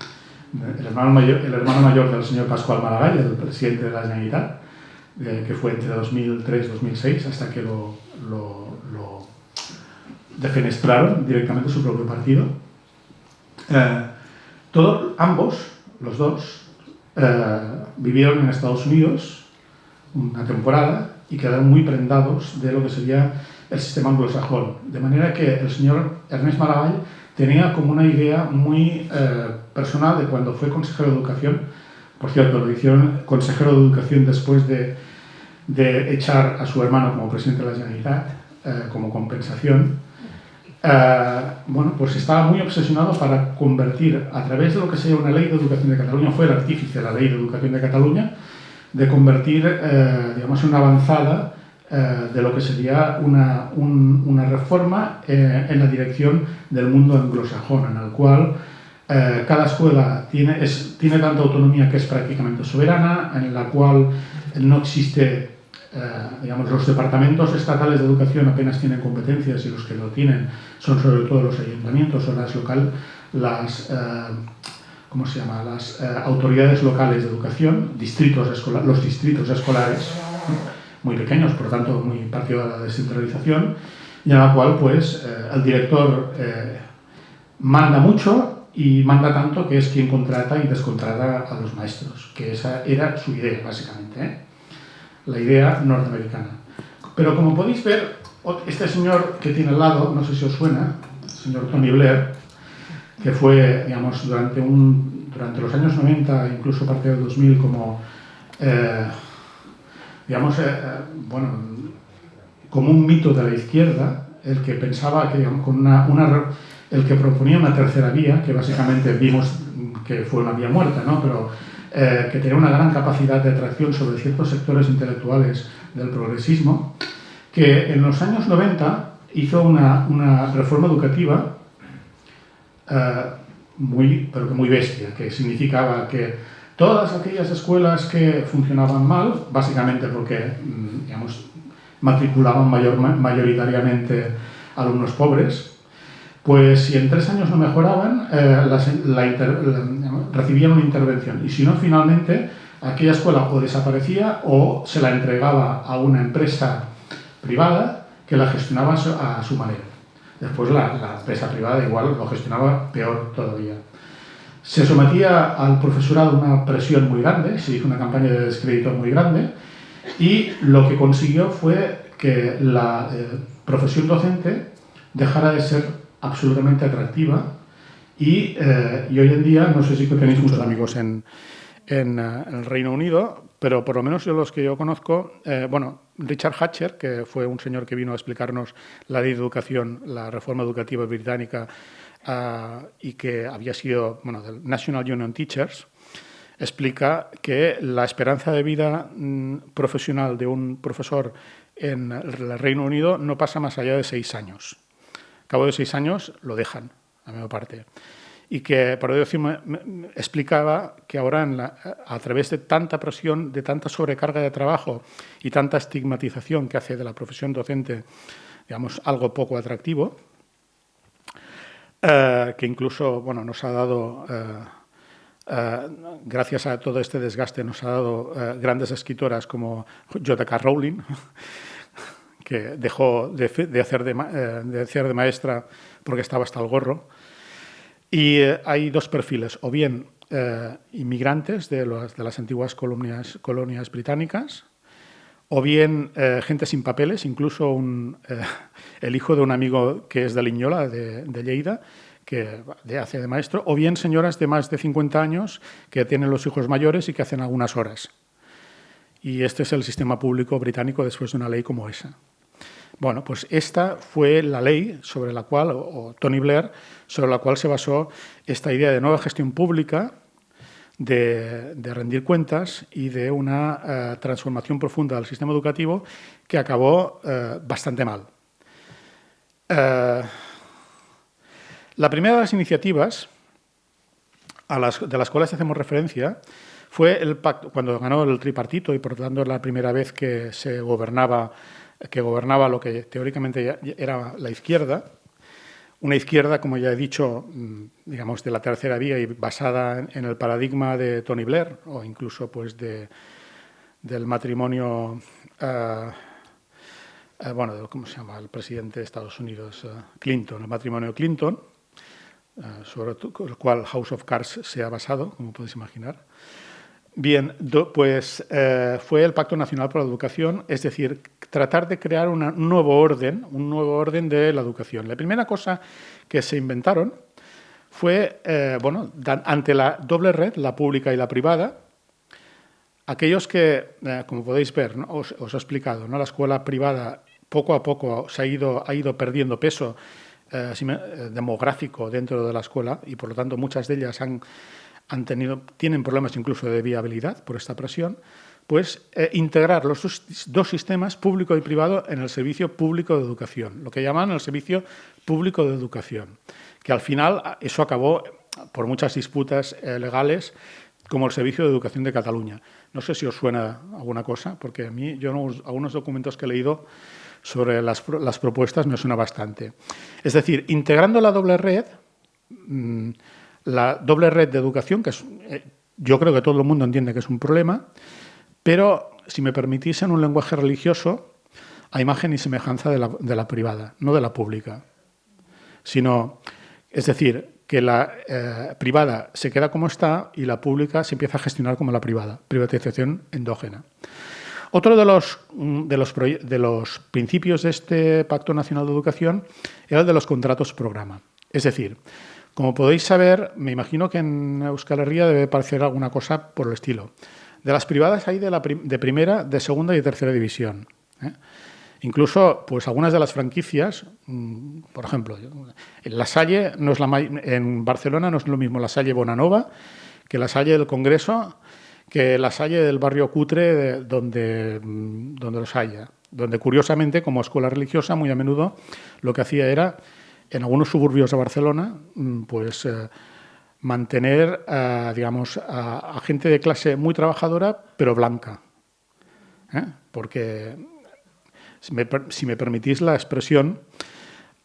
mayor del señor Pascual Maragall, el presidente de la Generalitat, que fue entre 2003 y 2006, hasta que lo defenestraron directamente su propio partido. Los dos, vivieron en Estados Unidos una temporada y quedaron muy prendados de lo que sería el sistema anglosajón. De manera que el señor Ernest Maragall tenía como una idea muy personal de cuando fue consejero de Educación. Por cierto, lo hicieron consejero de Educación después de echar a su hermano como presidente de la Generalitat, como compensación. Pues estaba muy obsesionado para convertir, a través de lo que sería una ley de educación de Cataluña, fue el artífice de la ley de educación de Cataluña, de convertir, una avanzada de lo que sería una reforma en la dirección del mundo anglosajón, en el cual cada escuela tiene tanta autonomía que es prácticamente soberana, en la cual no existe... los departamentos estatales de educación apenas tienen competencias y los que lo tienen son sobre todo los ayuntamientos o ¿cómo se llama?, las autoridades locales de educación, los distritos escolares, muy pequeños, por tanto, muy partido de la descentralización, y en la cual, pues, el director manda mucho y manda tanto que es quien contrata y descontrata a los maestros, que esa era su idea, básicamente, ¿eh? La idea norteamericana. Pero como podéis ver, este señor que tiene al lado, no sé si os suena, el señor Tony Blair, que fue, digamos, durante los años 90, incluso parte del 2000, como, bueno, como un mito de la izquierda, el que pensaba que, digamos, el que proponía una tercera vía, que básicamente vimos que fue una vía muerta, ¿no?, pero que tenía una gran capacidad de atracción sobre ciertos sectores intelectuales del progresismo, que en los años 90 hizo una reforma educativa pero que muy bestia, que significaba que todas aquellas escuelas que funcionaban mal, básicamente porque, digamos, matriculaban mayoritariamente alumnos pobres, pues si en 3 años no mejoraban, recibían una intervención. Y si no, finalmente, aquella escuela o desaparecía o se la entregaba a una empresa privada que la gestionaba a su manera. Después la empresa privada igual lo gestionaba peor todavía. Se sometía al profesorado una presión muy grande, se hizo una campaña de descrédito muy grande, y lo que consiguió fue que la profesión docente dejara de ser absolutamente atractiva y hoy en día, no sé si tenéis muchos amigos en el Reino Unido, pero por lo menos los que yo conozco, Richard Hatcher, que fue un señor que vino a explicarnos la ley de educación, la reforma educativa británica, y que había sido, del National Union Teachers, explica que la esperanza de vida profesional de un profesor en el Reino Unido no pasa más allá de 6 años. A cabo de 6 años lo dejan, a mi parte. Y que, por ello, me explicaba que ahora, a través de tanta presión, de tanta sobrecarga de trabajo y tanta estigmatización que hace de la profesión docente, digamos, algo poco atractivo, que incluso, nos ha dado, gracias a todo este desgaste, nos ha dado grandes escritoras como J.K. Rowling, que dejó de hacer de maestra porque estaba hasta el gorro. Y hay 2 perfiles, o bien inmigrantes de las antiguas colonias británicas, o bien gente sin papeles, incluso el hijo de un amigo que es de Linyola, de Lleida, que hace de maestro, o bien señoras de más de 50 años que tienen los hijos mayores y que hacen algunas horas. Y este es el sistema público británico después de una ley como esa. Bueno, pues esta fue la ley sobre la cual, o Tony Blair, sobre la cual se basó esta idea de nueva gestión pública, de rendir cuentas y de una transformación profunda del sistema educativo que acabó bastante mal. La primera de las iniciativas de las cuales hacemos referencia fue el pacto, cuando ganó el tripartito y por lo tanto la primera vez que se gobernaba lo que teóricamente era la izquierda, una izquierda, como ya he dicho, digamos, de la tercera vía y basada en el paradigma de Tony Blair o incluso pues del matrimonio, ¿cómo se llama? El presidente de Estados Unidos, Clinton, el matrimonio Clinton, sobre el cual House of Cards se ha basado, como podéis imaginar. Bien, pues fue el Pacto Nacional por la Educación, es decir, tratar de crear un nuevo orden de la educación. La primera cosa que se inventaron fue, ante la doble red, la pública y la privada, aquellos que, como podéis ver, ¿no? os he explicado, ¿no? La escuela privada poco a poco ha ido perdiendo peso demográfico dentro de la escuela y, por lo tanto, muchas de ellas tienen problemas incluso de viabilidad por esta presión, pues integrar los 2 sistemas, público y privado, en el servicio público de educación, lo que llaman el servicio público de educación, que al final eso acabó por muchas disputas legales como el Servicio de Educación de Cataluña. No sé si os suena alguna cosa, porque a mí, algunos documentos que he leído sobre las propuestas me suena bastante. Es decir, integrando la doble red, la doble red de educación, que es, yo creo que todo el mundo entiende que es un problema, pero, si me permitís, en un lenguaje religioso, a imagen y semejanza de la privada, no de la pública. Sino, es decir, que la privada se queda como está y la pública se empieza a gestionar como la privada, privatización endógena. Otro de los principios de este Pacto Nacional de Educación era el de los contratos programa. Es decir, como podéis saber, me imagino que en Euskal Herria debe parecer alguna cosa por el estilo. De las privadas hay de primera, de segunda y de tercera división. Incluso, pues algunas de las franquicias, por ejemplo, en La Salle en Barcelona no es lo mismo La Salle Bonanova que La Salle del Congreso, que La Salle del barrio cutre donde los haya. Donde, curiosamente, como escuela religiosa, muy a menudo lo que hacía era, en algunos suburbios de Barcelona, pues mantener, digamos, a gente de clase muy trabajadora, pero blanca. Porque, si me permitís la expresión,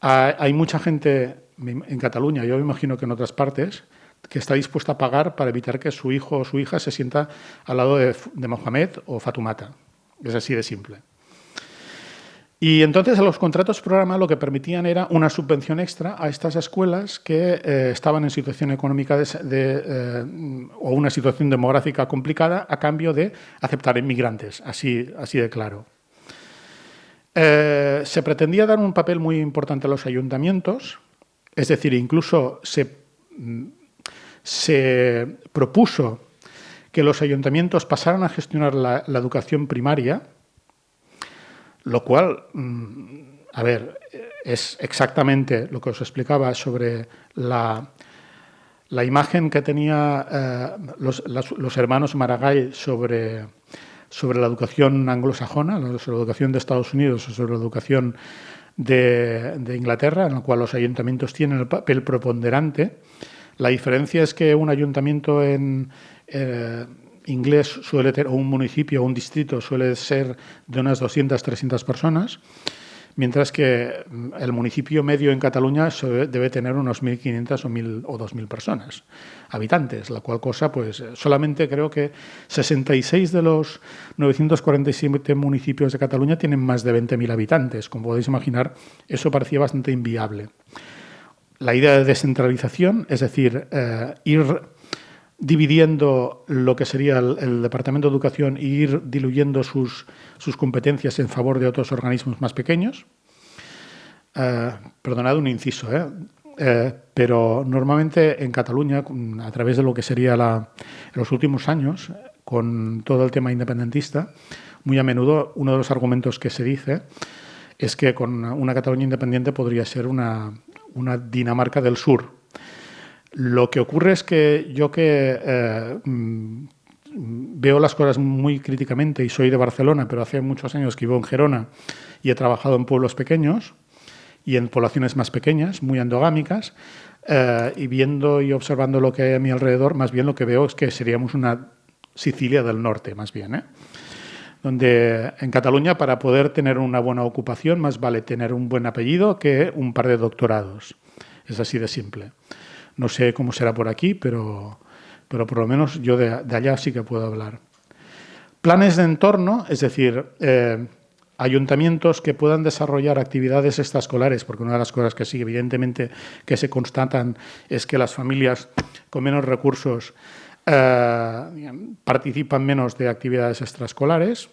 hay mucha gente en Cataluña, yo me imagino que en otras partes, que está dispuesta a pagar para evitar que su hijo o su hija se sienta al lado de Mohamed o Fatumata. Es así de simple. Y entonces los contratos programa lo que permitían era una subvención extra a estas escuelas que estaban en situación económica o una situación demográfica complicada a cambio de aceptar inmigrantes, así de claro. Se pretendía dar un papel muy importante a los ayuntamientos, es decir, incluso se propuso que los ayuntamientos pasaran a gestionar la educación primaria, lo cual, a ver, es exactamente lo que os explicaba sobre la imagen que tenía los hermanos Maragall sobre la educación anglosajona, sobre la educación de Estados Unidos o sobre la educación de Inglaterra, en la cual los ayuntamientos tienen el papel preponderante. La diferencia es que un ayuntamiento en inglés suele tener, o un municipio o un distrito suele ser de unas 200, 300 personas, mientras que el municipio medio en Cataluña debe tener unos 1.500 o 1.000 o 2.000 personas, habitantes, la cual cosa, pues solamente creo que 66 de los 947 municipios de Cataluña tienen más de 20.000 habitantes. Como podéis imaginar, eso parecía bastante inviable. La idea de descentralización, es decir, ir dividiendo lo que sería el Departamento de Educación e ir diluyendo sus competencias en favor de otros organismos más pequeños. Perdonad un inciso, pero normalmente en Cataluña, a través de lo que sería en los últimos años, con todo el tema independentista, muy a menudo uno de los argumentos que se dice es que con una Cataluña independiente podría ser una Dinamarca del Sur. Lo que ocurre es que yo veo las cosas muy críticamente y soy de Barcelona, pero hace muchos años que vivo en Gerona y he trabajado en pueblos pequeños y en poblaciones más pequeñas, muy endogámicas, y viendo y observando lo que hay a mi alrededor, más bien lo que veo es que seríamos una Sicilia del Norte, más bien, donde en Cataluña, para poder tener una buena ocupación, más vale tener un buen apellido que un par de doctorados. Es así de simple. No sé cómo será por aquí, pero por lo menos yo de allá sí que puedo hablar. Planes de entorno, es decir, ayuntamientos que puedan desarrollar actividades extraescolares, porque una de las cosas que sí, evidentemente, que se constatan es que las familias con menos recursos participan menos de actividades extraescolares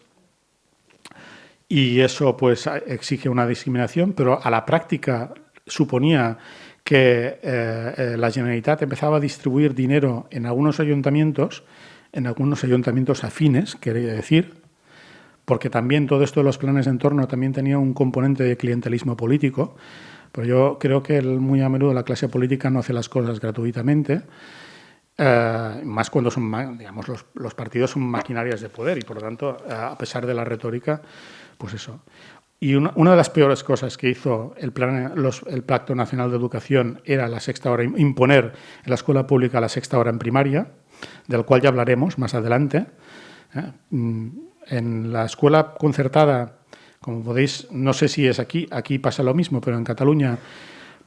y eso pues exige una discriminación, pero a la práctica suponía que la Generalitat empezaba a distribuir dinero en algunos ayuntamientos afines, quería decir, porque también todo esto de los planes de entorno también tenía un componente de clientelismo político, pero yo creo que muy a menudo la clase política no hace las cosas gratuitamente, más cuando son, digamos, los partidos son maquinarias de poder y, por lo tanto, a pesar de la retórica, pues eso. Y una de las peores cosas que hizo el Pacto Nacional de Educación era la sexta hora, imponer en la escuela pública la sexta hora en primaria, del cual ya hablaremos más adelante. En la escuela concertada, como podéis, no sé si es aquí pasa lo mismo, pero en Cataluña,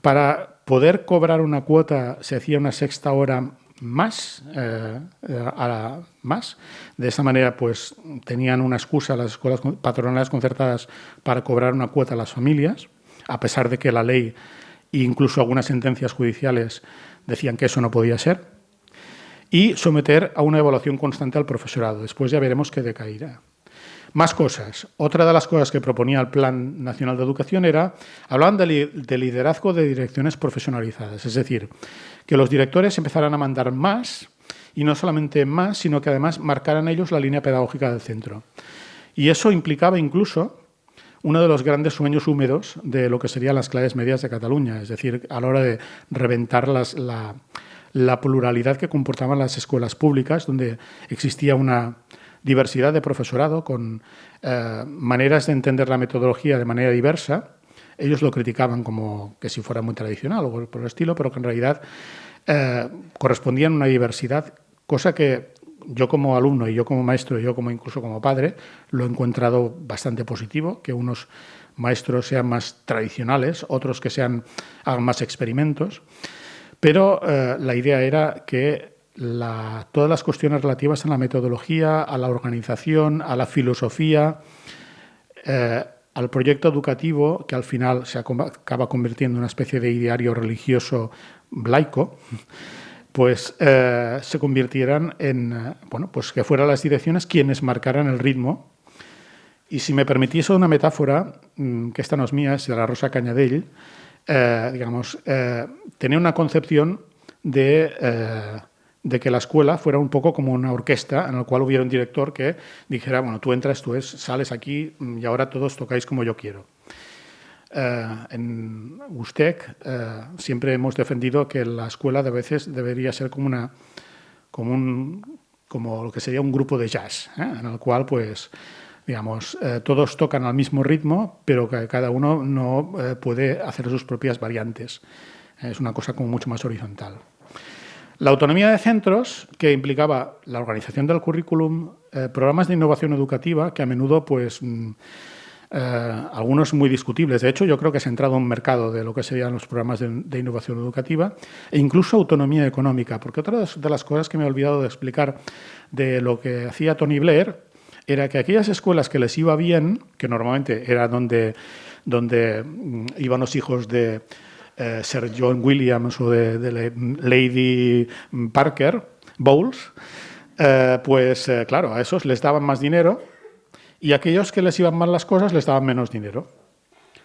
para poder cobrar una cuota se hacía una sexta hora más. De esa manera, pues, tenían una excusa las escuelas patronales concertadas para cobrar una cuota a las familias, a pesar de que la ley e incluso algunas sentencias judiciales decían que eso no podía ser, y someter a una evaluación constante al profesorado. Después ya veremos qué decaerá. Más cosas. Otra de las cosas que proponía el Plan Nacional de Educación hablaban de liderazgo de direcciones profesionalizadas, es decir, que los directores empezaran a mandar más, y no solamente más, sino que además marcaran ellos la línea pedagógica del centro. Y eso implicaba incluso uno de los grandes sueños húmedos de lo que serían las clases medias de Cataluña, es decir, a la hora de reventar la pluralidad que comportaban las escuelas públicas, donde existía una diversidad de profesorado con maneras de entender la metodología de manera diversa. Ellos lo criticaban como que si fuera muy tradicional o por el estilo, pero que en realidad correspondían a una diversidad, cosa que yo como alumno y yo como maestro y yo como incluso como padre lo he encontrado bastante positivo, que unos maestros sean más tradicionales, otros que hagan más experimentos, pero la idea era que todas las cuestiones relativas a la metodología, a la organización, a la filosofía, al proyecto educativo, que al final se acaba convirtiendo en una especie de ideario religioso laico, pues se convirtieran en, pues que fueran las direcciones quienes marcaran el ritmo. Y si me permitís una metáfora, que esta no es mía, es de la Rosa Cañadell, tenía una concepción de que la escuela fuera un poco como una orquesta en la cual hubiera un director que dijera, bueno, tú entras, sales aquí y ahora todos tocáis como yo quiero. En USTEC siempre hemos defendido que la escuela de veces debería ser como lo que sería un grupo de jazz, en el cual pues todos tocan al mismo ritmo, pero que cada uno no puede hacer sus propias variantes. Es una cosa como mucho más horizontal. La autonomía de centros, que implicaba la organización del currículum, programas de innovación educativa, que a menudo pues algunos muy discutibles. De hecho, yo creo que se ha entrado en un mercado de lo que serían los programas de innovación educativa, e incluso autonomía económica, porque otra de las cosas que me he olvidado de explicar de lo que hacía Tony Blair era que aquellas escuelas que les iba bien, que normalmente era donde iban los hijos de Sir John Williams o de Lady Parker Bowles, claro, a esos les daban más dinero, y a aquellos que les iban mal las cosas les daban menos dinero.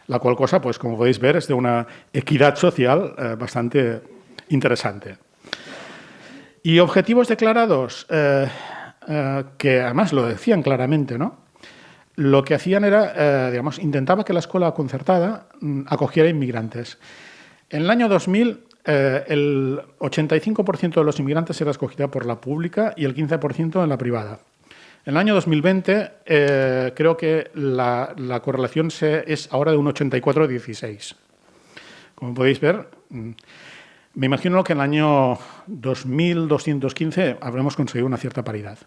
La cual cosa, pues como podéis ver, es de una equidad social bastante interesante. Y objetivos declarados, que además lo decían claramente, ¿no? Lo que hacían era, intentaba que la escuela concertada acogiera inmigrantes. En el año 2000, el 85% de los inmigrantes era escogida por la pública y el 15% en la privada. En el año 2020 creo que la correlación es ahora de un 84-16. Como podéis ver, me imagino que en el año 2215 habremos conseguido una cierta paridad.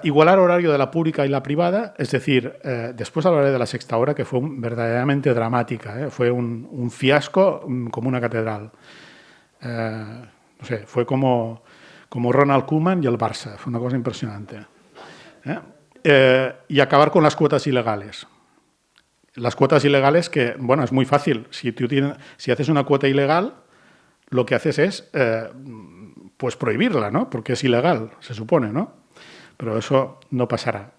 Igualar horario de la pública y la privada, es decir, después hablaré de la sexta hora, que fue verdaderamente dramática, fue un fiasco como una catedral. No sé, fue como Ronald Koeman y el Barça, fue una cosa impresionante. Y acabar con las cuotas ilegales. Las cuotas ilegales que, bueno, es muy fácil. Si haces una cuota ilegal, lo que haces es pues prohibirla, ¿no? Porque es ilegal, se supone, ¿no? Pero eso no pasará.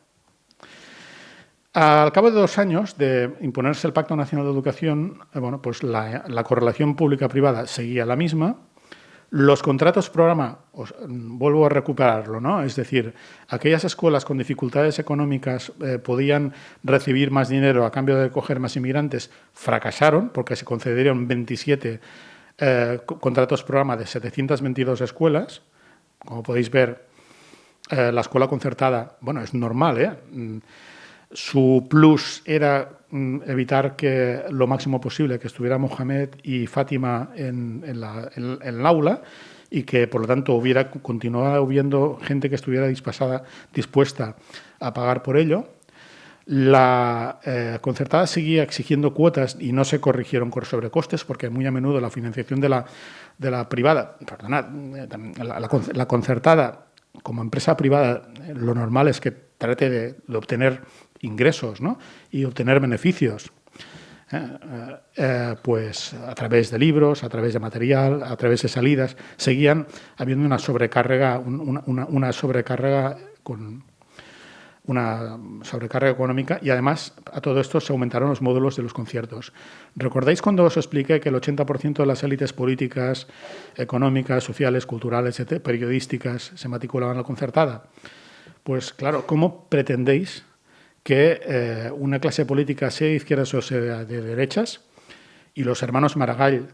Al cabo de 2 años de imponerse el Pacto Nacional de Educación, pues la correlación pública-privada seguía la misma. Los contratos programa, vuelvo a recuperarlo, ¿no? Es decir, aquellas escuelas con dificultades económicas podían recibir más dinero a cambio de coger más inmigrantes, fracasaron porque se concedieron 27 contratos programa de 722 escuelas. Como podéis ver, la escuela concertada, es normal, Su plus era evitar que lo máximo posible que estuviera Mohamed y Fátima en el aula y que, por lo tanto, continuara habiendo gente que estuviera dispuesta a pagar por ello. La concertada seguía exigiendo cuotas y no se corrigieron con sobrecostes porque muy a menudo la financiación de la privada, perdonad, la concertada como empresa privada, lo normal es que trate de obtener ingresos, ¿no? Y obtener beneficios. Pues a través de libros, a través de material, a través de salidas, seguían habiendo una sobrecarga, una sobrecarga económica y además a todo esto se aumentaron los módulos de los conciertos. ¿Recordáis cuando os expliqué que el 80% de las élites políticas, económicas, sociales, culturales, periodísticas se matriculaban a la concertada? Pues claro, ¿cómo pretendéis que una clase política sea de izquierdas o sea de derechas y los hermanos Maragall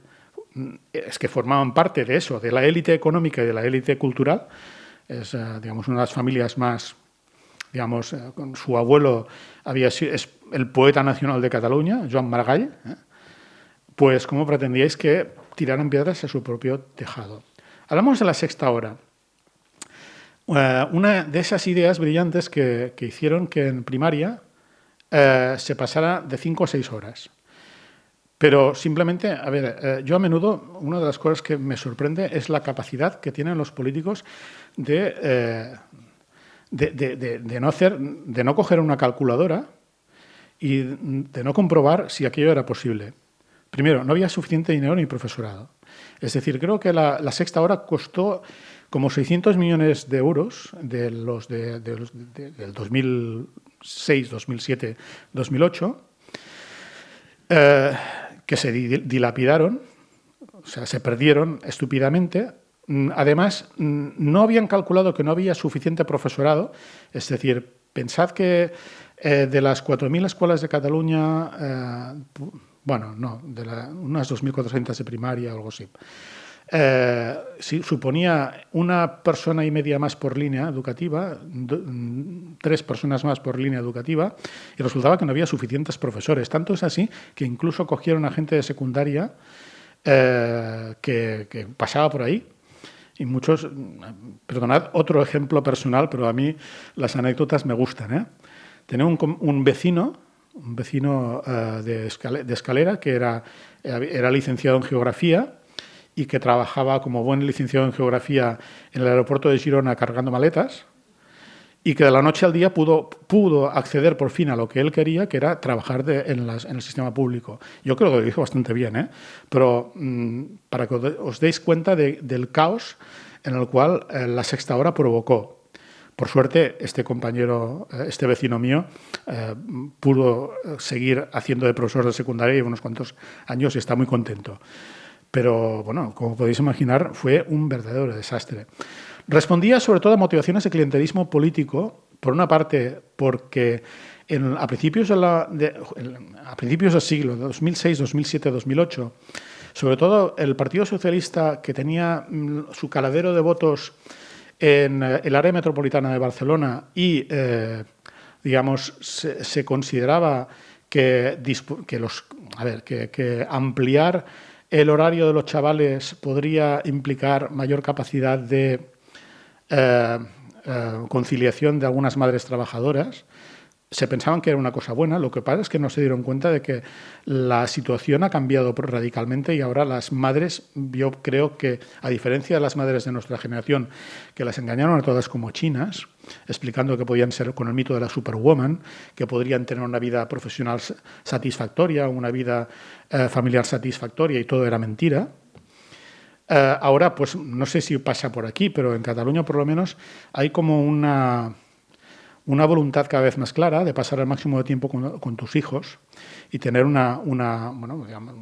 es que formaban parte de eso, de la élite económica y de la élite cultural? Es, digamos, una de las familias más, digamos, con su abuelo es el poeta nacional de Cataluña, Joan Maragall, pues ¿cómo pretendíais que tiraran piedras a su propio tejado? Hablamos de la sexta hora. Una de esas ideas brillantes que hicieron que en primaria se pasara de 5 a 6 horas. Pero simplemente, a ver, yo a menudo, una de las cosas que me sorprende es la capacidad que tienen los políticos de no coger una calculadora y de no comprobar si aquello era posible. Primero, no había suficiente dinero ni profesorado. Es decir, creo que la sexta hora costó como 600 millones de euros del 2006, 2007, 2008, que se dilapidaron, o sea, se perdieron estúpidamente. Además, no habían calculado que no había suficiente profesorado. Es decir, pensad que de las 4.000 escuelas de Cataluña, bueno, no, unas 2.400 de primaria o algo así, sí, suponía una persona y media más por línea educativa, 3 personas más por línea educativa, y resultaba que no había suficientes profesores. Tanto es así que incluso cogieron a gente de secundaria que pasaba por ahí. Y muchos, perdonad, otro ejemplo personal, pero a mí las anécdotas me gustan. Tenía un vecino de Escalera que era licenciado en Geografía y que trabajaba como buen licenciado en Geografía en el aeropuerto de Girona cargando maletas y que de la noche al día pudo acceder por fin a lo que él quería, que era trabajar en el sistema público. Yo creo que lo hizo bastante bien, pero para que os deis cuenta del caos en el cual la sexta hora provocó. Por suerte, este compañero, este vecino mío, pudo seguir haciendo de profesor de secundaria y unos cuantos años y está muy contento. Pero, bueno, como podéis imaginar, fue un verdadero desastre. Respondía sobre todo a motivaciones de clientelismo político, por una parte porque a principios del siglo, 2006, 2007, 2008, sobre todo el Partido Socialista, que tenía su caladero de votos en el área metropolitana de Barcelona y, digamos, se consideraba que ampliar el horario de los chavales podría implicar mayor capacidad de conciliación de algunas madres trabajadoras. Se pensaban que era una cosa buena, lo que pasa es que no se dieron cuenta de que la situación ha cambiado radicalmente y ahora las madres, yo creo que, a diferencia de las madres de nuestra generación, que las engañaron a todas como chinas, explicando que podían ser con el mito de la superwoman, que podrían tener una vida profesional satisfactoria, una vida familiar satisfactoria y todo era mentira. Ahora, pues no sé si pasa por aquí, pero en Cataluña por lo menos hay como una voluntad cada vez más clara de pasar el máximo de tiempo con tus hijos y tener bueno, digamos,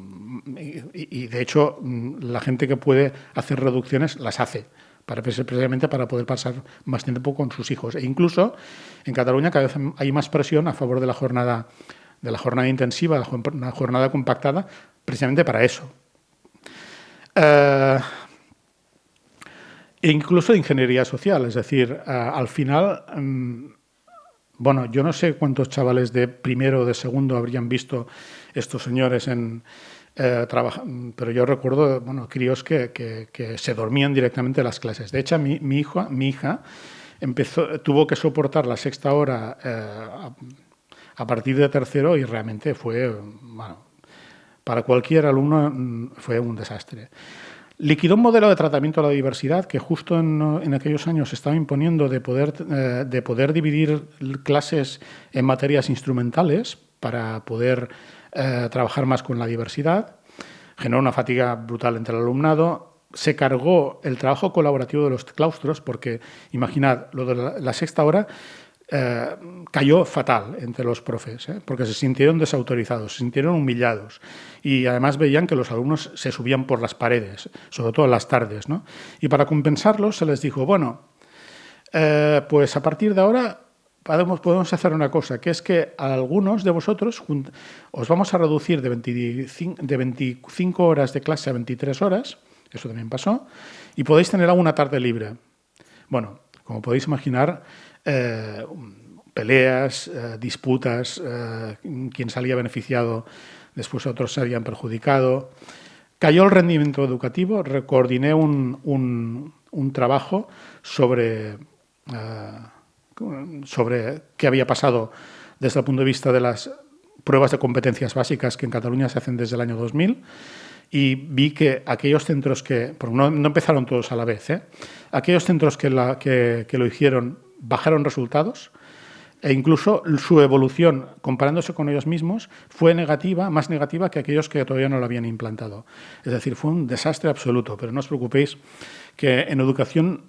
y de hecho la gente que puede hacer reducciones las hace, precisamente para poder pasar más tiempo con sus hijos. E incluso en Cataluña cada vez hay más presión a favor de la jornada intensiva, de la jornada compactada, precisamente para eso. E incluso de ingeniería social, es decir, al final, bueno, yo no sé cuántos chavales de primero o de segundo habrían visto estos señores pero yo recuerdo, bueno, críos que se dormían directamente en las clases. De hecho, mi hija tuvo que soportar la sexta hora a partir de tercero y realmente fue, bueno, para cualquier alumno fue un desastre. Liquidó un modelo de tratamiento a la diversidad que justo en aquellos años se estaba imponiendo de poder dividir clases en materias instrumentales para poder trabajar más con la diversidad. Generó una fatiga brutal entre el alumnado. Se cargó el trabajo colaborativo de los claustros porque, imaginad, lo de la sexta hora cayó fatal entre los profes, porque se sintieron desautorizados, se sintieron humillados y además veían que los alumnos se subían por las paredes, sobre todo en las tardes, ¿no? Y para compensarlo se les dijo, bueno, pues a partir de ahora podemos hacer una cosa, que es que a algunos de vosotros os vamos a reducir de 25 horas de clase a 23 horas, eso también pasó, y podéis tener alguna tarde libre. Bueno, como podéis imaginar, peleas, disputas, quien salía beneficiado, después otros se habían perjudicado. Cayó el rendimiento educativo, coordiné un trabajo sobre qué había pasado desde el punto de vista de las pruebas de competencias básicas que en Cataluña se hacen desde el año 2000 y vi que aquellos centros porque no empezaron todos a la vez, aquellos centros que lo hicieron bajaron resultados e incluso su evolución, comparándose con ellos mismos, fue negativa, más negativa que aquellos que todavía no lo habían implantado. Es decir, fue un desastre absoluto, pero no os preocupéis que en educación,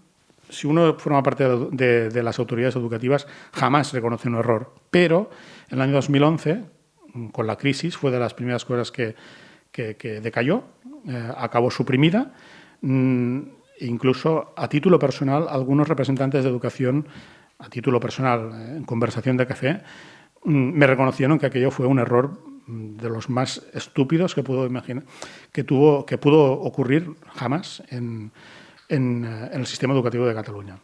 si uno forma parte de las autoridades educativas, jamás reconoce un error. Pero en el año 2011, con la crisis, fue de las primeras cosas que decayó, acabó suprimida. Incluso a título personal, algunos representantes de educación, a título personal, en conversación de café, me reconocieron que aquello fue un error de los más estúpidos que pudo imaginar, que pudo ocurrir jamás en el sistema educativo de Cataluña.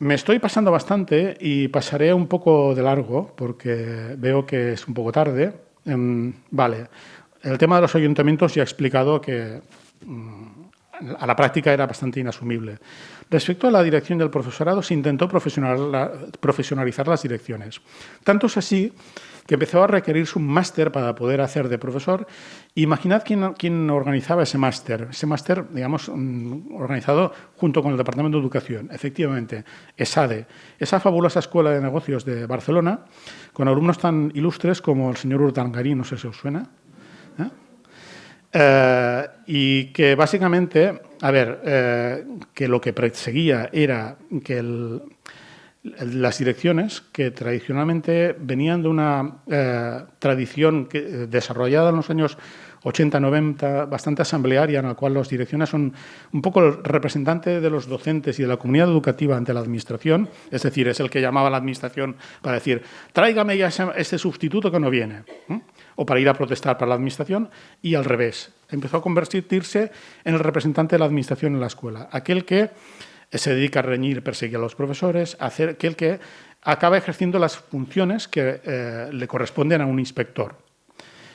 Me estoy pasando bastante y pasaré un poco de largo porque veo que es un poco tarde. Vale, el tema de los ayuntamientos ya he explicado que a la práctica era bastante inasumible. Respecto a la dirección del profesorado, se intentó profesionalizar las direcciones. Tanto es así que empezó a requerirse un máster para poder hacer de profesor. Imaginad quién organizaba ese máster. Ese máster, digamos, organizado junto con el Departamento de Educación. Efectivamente, ESADE, esa fabulosa escuela de negocios de Barcelona, con alumnos tan ilustres como el señor Urdangarín, no sé si os suena, y que básicamente, que lo que perseguía era que las direcciones, que tradicionalmente venían de una tradición desarrollada en los años 80-90, bastante asamblearia, en la cual las direcciones son un poco el representante de los docentes y de la comunidad educativa ante la administración, es decir, es el que llamaba a la administración para decir, tráigame ya ese sustituto que no viene, o para ir a protestar para la administración, y al revés. Empezó a convertirse en el representante de la administración en la escuela, aquel que se dedica a reñir, perseguir a los profesores, aquel que acaba ejerciendo las funciones que le corresponden a un inspector.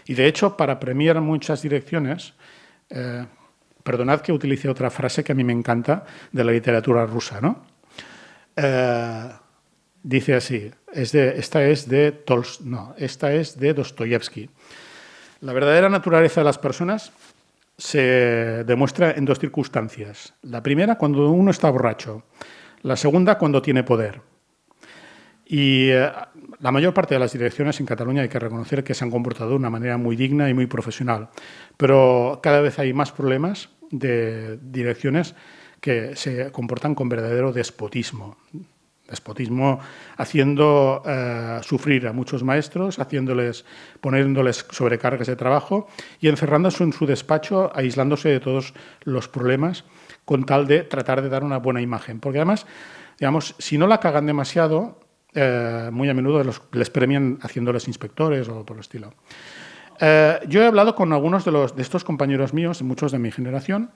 Y, de hecho, para premiar muchas direcciones, perdonad que utilice otra frase que a mí me encanta de la literatura rusa, ¿no? Dice así, esta es de Dostoyevsky. La verdadera naturaleza de las personas se demuestra en dos circunstancias. La primera, cuando uno está borracho. La segunda, cuando tiene poder. Y la mayor parte de las direcciones en Cataluña hay que reconocer que se han comportado de una manera muy digna y muy profesional. Pero cada vez hay más problemas de direcciones que se comportan con verdadero despotismo. Despotismo haciendo sufrir a muchos maestros, poniéndoles sobrecargas de trabajo y encerrándose en su despacho, aislándose de todos los problemas con tal de tratar de dar una buena imagen. Porque además, digamos, si no la cagan demasiado, muy a menudo les premian haciéndoles inspectores o por el estilo. Yo he hablado con algunos de estos compañeros míos, muchos de mi generación,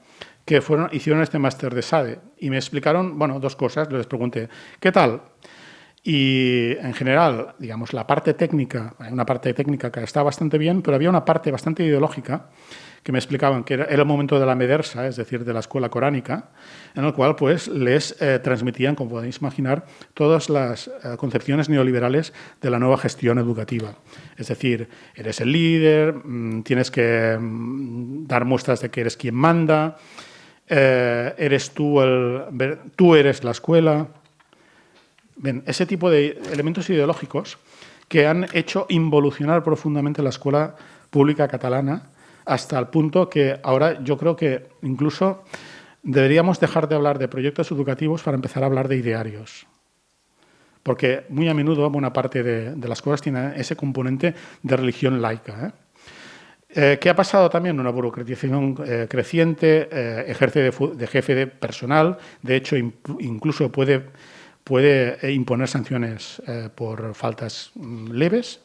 que hicieron este máster de SADE y me explicaron, dos cosas. Les pregunté, ¿qué tal? Y en general, digamos, la parte técnica, hay una parte técnica que está bastante bien, pero había una parte bastante ideológica que me explicaban que era el momento de la medersa, es decir, de la escuela coránica, en el cual pues, les transmitían, como podéis imaginar, todas las concepciones neoliberales de la nueva gestión educativa. Es decir, eres el líder, tienes que dar muestras de que eres quien manda, eres tú eres la escuela. Bien, ese tipo de elementos ideológicos que han hecho involucionar profundamente la escuela pública catalana hasta el punto que ahora yo creo que incluso deberíamos dejar de hablar de proyectos educativos para empezar a hablar de idearios. Porque muy a menudo buena parte de las cosas tienen ese componente de religión laica. ¿Qué ha pasado también? Una burocratización creciente, ejerce de jefe de personal, de hecho incluso puede imponer sanciones por faltas leves,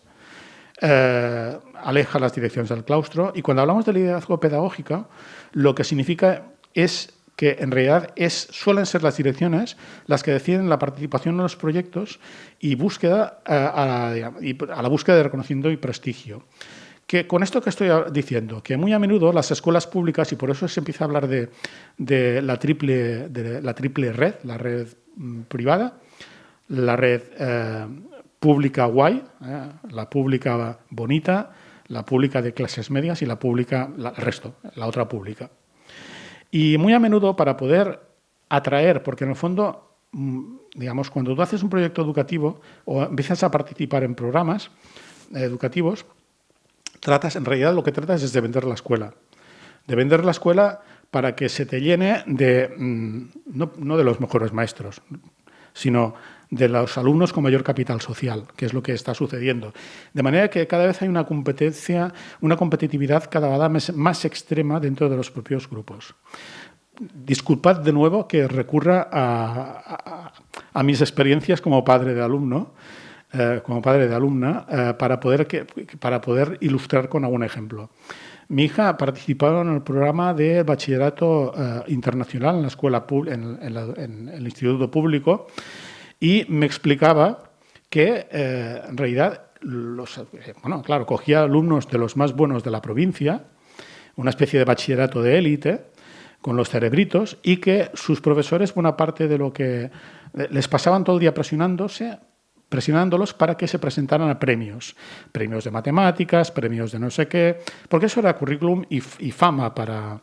aleja las direcciones del claustro. Y cuando hablamos de liderazgo pedagógico, lo que significa es que en realidad suelen ser las direcciones las que deciden la participación en los proyectos y a la búsqueda de reconocimiento y prestigio. Que con esto que estoy diciendo, que muy a menudo las escuelas públicas, y por eso se empieza a hablar de la triple red, la red privada, la red pública guay, la pública bonita, la pública de clases medias y la pública, el resto, la otra pública. Y muy a menudo para poder atraer, porque en el fondo, digamos, cuando tú haces un proyecto educativo o empiezas a participar en programas educativos, en realidad lo que tratas es de vender la escuela. De vender la escuela para que se te llene no de los mejores maestros, sino de los alumnos con mayor capital social, que es lo que está sucediendo. De manera que cada vez hay una competitividad cada vez más extrema dentro de los propios grupos. Disculpad de nuevo que recurra a mis experiencias como padre de alumno, para poder ilustrar con algún ejemplo. Mi hija ha participado en el programa de bachillerato internacional en la escuela en el instituto público y me explicaba que en realidad cogía alumnos de los más buenos de la provincia, una especie de bachillerato de élite, con los cerebritos, y que sus profesores, buena parte de lo que les pasaban todo el día presionándolos para que se presentaran a premios de matemáticas, premios de no sé qué, porque eso era currículum y fama para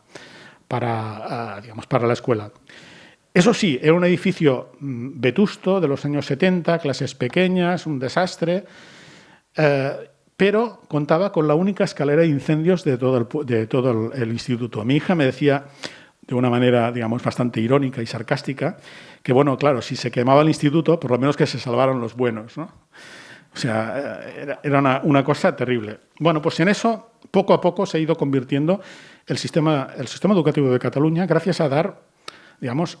la escuela. Eso sí, era un edificio vetusto de los años 70, clases pequeñas, un desastre, pero contaba con la única escalera de incendios de todo el instituto. Mi hija me decía, de una manera, digamos, bastante irónica y sarcástica, que, bueno, claro, si se quemaba el instituto, por lo menos que se salvaron los buenos, ¿no? O sea, era una cosa terrible. Bueno, pues en eso, poco a poco, se ha ido convirtiendo el sistema educativo de Cataluña, gracias a dar, digamos,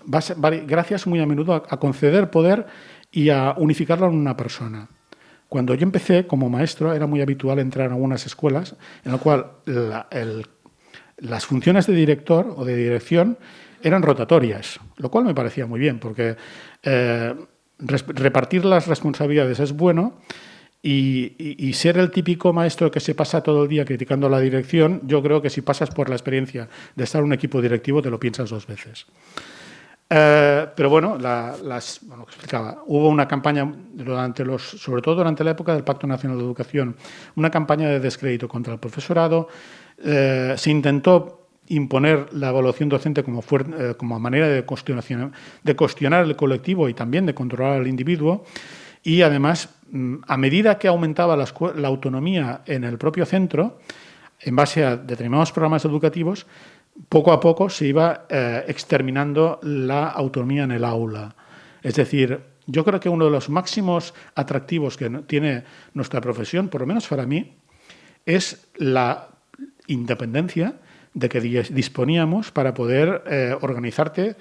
gracias muy a menudo a conceder poder y a unificarlo en una persona. Cuando yo empecé como maestro, era muy habitual entrar en algunas escuelas en la cual las funciones de director o de dirección eran rotatorias, lo cual me parecía muy bien, porque repartir las responsabilidades es bueno y ser el típico maestro que se pasa todo el día criticando a la dirección, yo creo que si pasas por la experiencia de estar en un equipo directivo te lo piensas 2 veces. Pero bueno, explicaba, hubo una campaña, sobre todo durante la época del Pacto Nacional de Educación, una campaña de descrédito contra el profesorado. Se intentó imponer la evaluación docente como manera de cuestionar el colectivo y también de controlar al individuo. Y además, a medida que aumentaba la autonomía en el propio centro, en base a determinados programas educativos, poco a poco se iba exterminando la autonomía en el aula. Es decir, yo creo que uno de los máximos atractivos que tiene nuestra profesión, por lo menos para mí, es la independencia de que disponíamos para poder organizarte,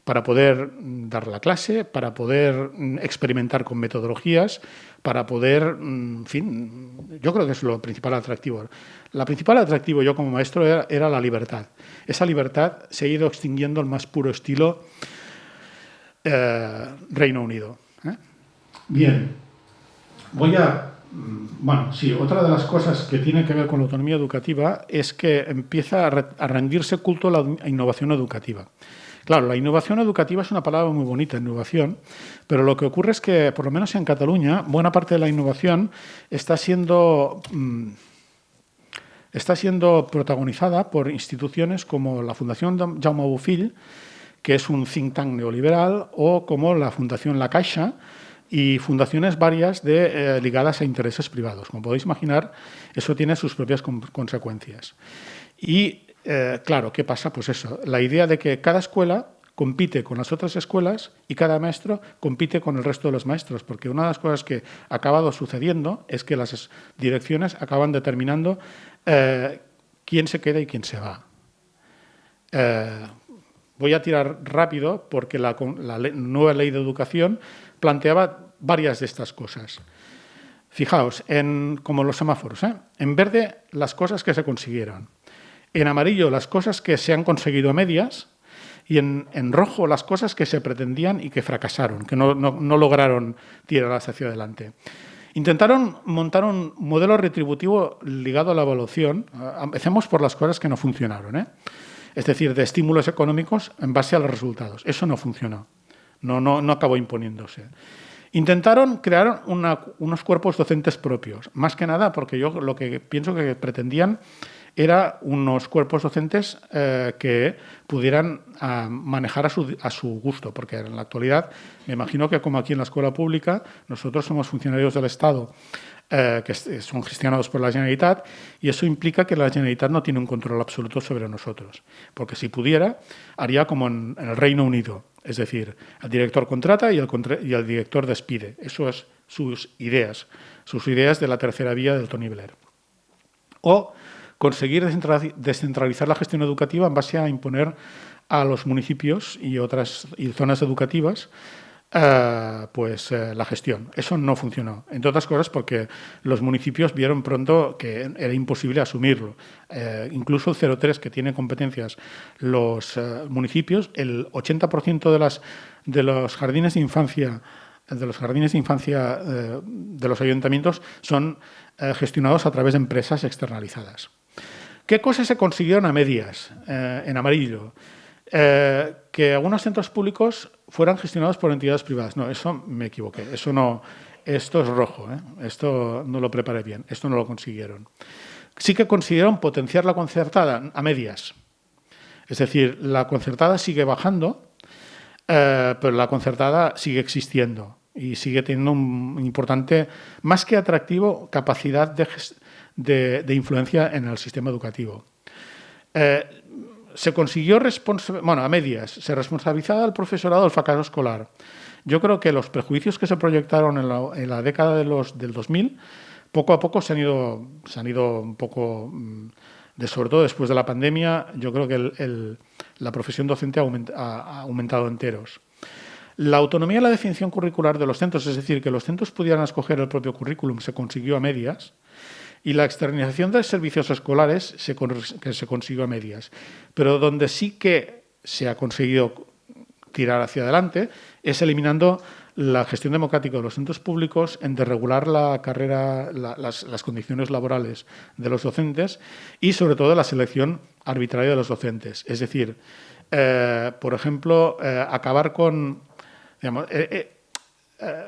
para poder dar la clase, para poder experimentar con metodologías, para poder, en fin, yo creo que es lo principal atractivo. La principal atractivo yo como maestro era la libertad. Esa libertad se ha ido extinguiendo al más puro estilo Reino Unido. Bien, voy a Bueno, sí, otra de las cosas que tiene que ver con la autonomía educativa es que empieza a rendirse culto a la innovación educativa. Claro, la innovación educativa es una palabra muy bonita, innovación, pero lo que ocurre es que, por lo menos en Cataluña, buena parte de la innovación está siendo protagonizada por instituciones como la Fundación Jaume Bofill, que es un think tank neoliberal, o como la Fundación La Caixa, y fundaciones varias ligadas a intereses privados. Como podéis imaginar, eso tiene sus propias consecuencias. Y, claro, ¿qué pasa? Pues eso, la idea de que cada escuela compite con las otras escuelas y cada maestro compite con el resto de los maestros, porque una de las cosas que ha acabado sucediendo es que las direcciones acaban determinando quién se queda y quién se va. Voy a tirar rápido porque la nueva ley de educación planteaba varias de estas cosas. Fijaos, como los semáforos, en verde las cosas que se consiguieron, en amarillo las cosas que se han conseguido a medias y en rojo las cosas que se pretendían y que fracasaron, que no lograron tirarlas hacia adelante. Intentaron montar un modelo retributivo ligado a la evaluación. Empecemos por las cosas que no funcionaron, es decir, de estímulos económicos en base a los resultados. Eso no funcionó, no acabó imponiéndose. Intentaron crear unos cuerpos docentes propios, más que nada porque yo lo que pienso que pretendían era unos cuerpos docentes que pudieran manejar a su gusto, porque en la actualidad, me imagino que como aquí en la escuela pública, nosotros somos funcionarios del Estado que son gestionados por la Generalitat, y eso implica que la Generalitat no tiene un control absoluto sobre nosotros, porque si pudiera, haría como en el Reino Unido, es decir, el director contrata y el director despide. Eso es sus ideas de la tercera vía del Tony Blair. O conseguir descentralizar la gestión educativa en base a imponer a los municipios y zonas educativas la gestión. Eso no funcionó, entre otras cosas porque los municipios vieron pronto que era imposible asumirlo. Incluso el 03, que tiene competencias los municipios, el 80% de los jardines de infancia de los ayuntamientos son gestionados a través de empresas externalizadas. ¿Qué cosas se consiguieron a medias, en amarillo? Que algunos centros públicos fueran gestionados por entidades privadas. No, eso me equivoqué. Esto es rojo. Esto no lo preparé bien. Esto no lo consiguieron. Sí que consiguieron potenciar la concertada a medias. Es decir, la concertada sigue bajando, pero la concertada sigue existiendo y sigue teniendo un importante, más que atractivo, capacidad de influencia en el sistema educativo. Se consiguió, a medias, se responsabilizaba al profesorado del fracaso escolar. Yo creo que los prejuicios que se proyectaron en la década del 2000, poco a poco se han ido un poco, sobre todo después de la pandemia, yo creo que la profesión docente ha aumentado enteros. La autonomía y la definición curricular de los centros, es decir, que los centros pudieran escoger el propio currículum, se consiguió a medias. Y la externalización de servicios escolares que se consiguió a medias. Pero donde sí que se ha conseguido tirar hacia adelante es eliminando la gestión democrática de los centros públicos, en desregular la carrera, las condiciones laborales de los docentes y, sobre todo, la selección arbitraria de los docentes. Es decir, por ejemplo, acabar con...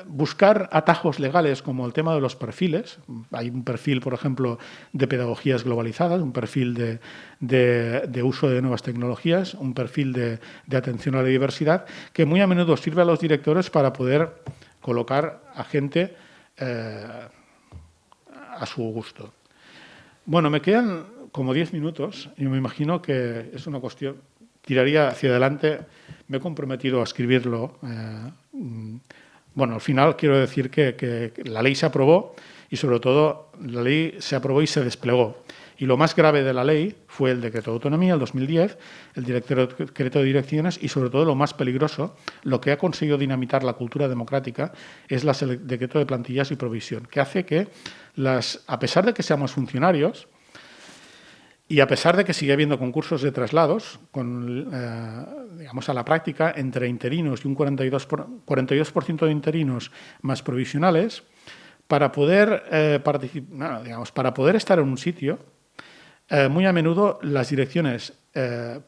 buscar atajos legales como el tema de los perfiles. Hay un perfil, por ejemplo, de pedagogías globalizadas, un perfil de uso de nuevas tecnologías, un perfil de atención a la diversidad, que muy a menudo sirve a los directores para poder colocar a gente a su gusto. Bueno, me quedan como 10 minutos y me imagino que es una cuestión... Tiraría hacia adelante, me he comprometido a escribirlo. Bueno, al final quiero decir que la ley se aprobó y, sobre todo, la ley se aprobó y se desplegó. Y lo más grave de la ley fue el decreto de autonomía, el 2010, el decreto de direcciones y, sobre todo, lo más peligroso, lo que ha conseguido dinamitar la cultura democrática, es el decreto de plantillas y provisión, que hace que, a pesar de que seamos funcionarios, y a pesar de que sigue habiendo concursos de traslados, digamos a la práctica, entre interinos y un 42% de interinos más provisionales, para poder para poder estar en un sitio, muy a menudo las direcciones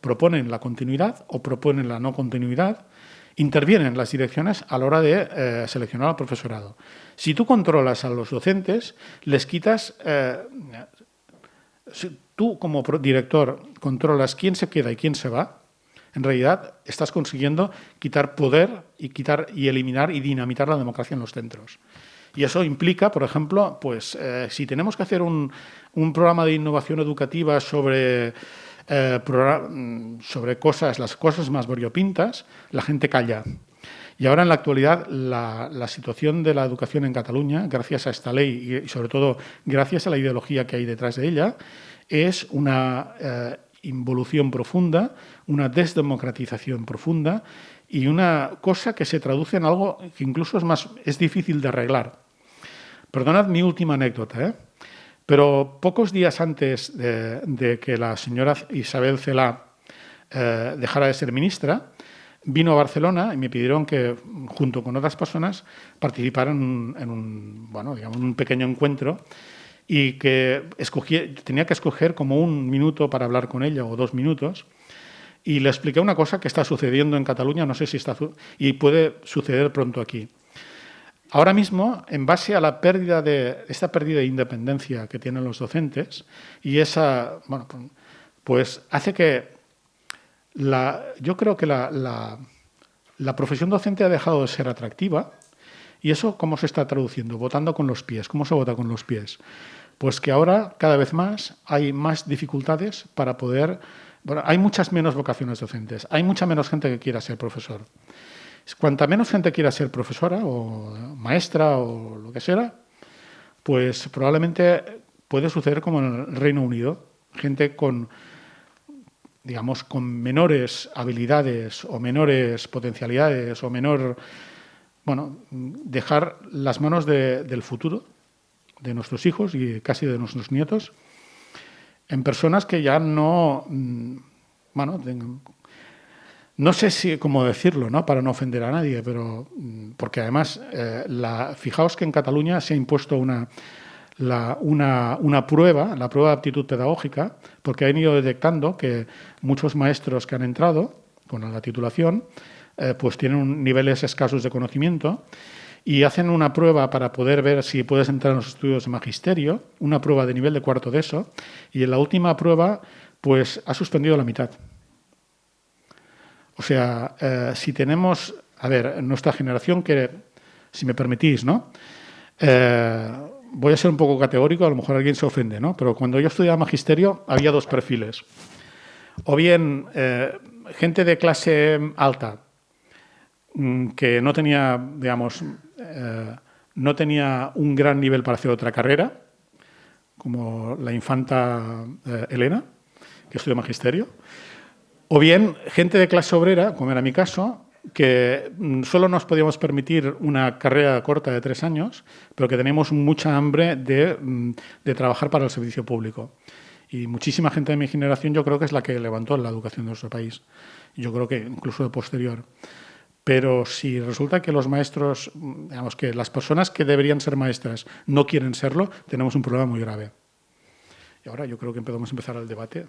proponen la continuidad o proponen la no continuidad, intervienen las direcciones a la hora de seleccionar al profesorado. Si tú controlas a los docentes, les quitas... si tú, como director, controlas quién se queda y quién se va, en realidad estás consiguiendo quitar poder y eliminar y dinamitar la democracia en los centros. Y eso implica, por ejemplo, pues si tenemos que hacer un programa de innovación educativa sobre las cosas más variopintas, la gente calla. Y ahora, en la actualidad, la situación de la educación en Cataluña, gracias a esta ley y sobre todo gracias a la ideología que hay detrás de ella, es una involución profunda, una desdemocratización profunda y una cosa que se traduce en algo que incluso es difícil de arreglar. Perdonad mi última anécdota, pero pocos días antes de que la señora Isabel Celaá dejara de ser ministra, vino a Barcelona y me pidieron que, junto con otras personas, participara en un pequeño encuentro y que tenía que escoger como 1 minuto para hablar con ella o 2 minutos. Y le expliqué una cosa que está sucediendo en Cataluña, no sé si y puede suceder pronto aquí. Ahora mismo, en base a esta pérdida de independencia que tienen los docentes, y pues hace que yo creo que la profesión docente ha dejado de ser atractiva. ¿Y eso cómo se está traduciendo? Votando con los pies. ¿Cómo se vota con los pies? Pues que ahora, cada vez más, hay más dificultades para poder... Bueno, hay muchas menos vocaciones docentes. Hay mucha menos gente que quiera ser profesor. Cuanta menos gente quiera ser profesora o maestra o lo que sea, pues probablemente puede suceder como en el Reino Unido. Gente con menores habilidades o menores potencialidades o dejar las manos del futuro de nuestros hijos y casi de nuestros nietos en personas que ya no sé cómo decirlo, ¿no? Para no ofender a nadie, pero porque además fijaos que en Cataluña se ha impuesto una prueba, la prueba de aptitud pedagógica, porque han ido detectando que muchos maestros que han entrado con la titulación pues tienen niveles escasos de conocimiento y hacen una prueba para poder ver si puedes entrar en los estudios de magisterio, una prueba de nivel de cuarto de ESO, y en la última prueba pues ha suspendido la mitad. O sea, si tenemos, nuestra generación que, si me permitís, ¿no? Voy a ser un poco categórico, a lo mejor alguien se ofende, ¿no? Pero cuando yo estudiaba magisterio había 2 perfiles. O bien gente de clase alta que no tenía, no tenía un gran nivel para hacer otra carrera, como la infanta Elena, que estudió magisterio. O bien gente de clase obrera, como era mi caso, que solo nos podíamos permitir una carrera corta de 3 años, pero que teníamos mucha hambre de trabajar para el servicio público. Y muchísima gente de mi generación yo creo que es la que levantó la educación de nuestro país. Yo creo que incluso de posterior. Pero si resulta que los maestros, que las personas que deberían ser maestras no quieren serlo, tenemos un problema muy grave. Y ahora yo creo que podemos empezar el debate.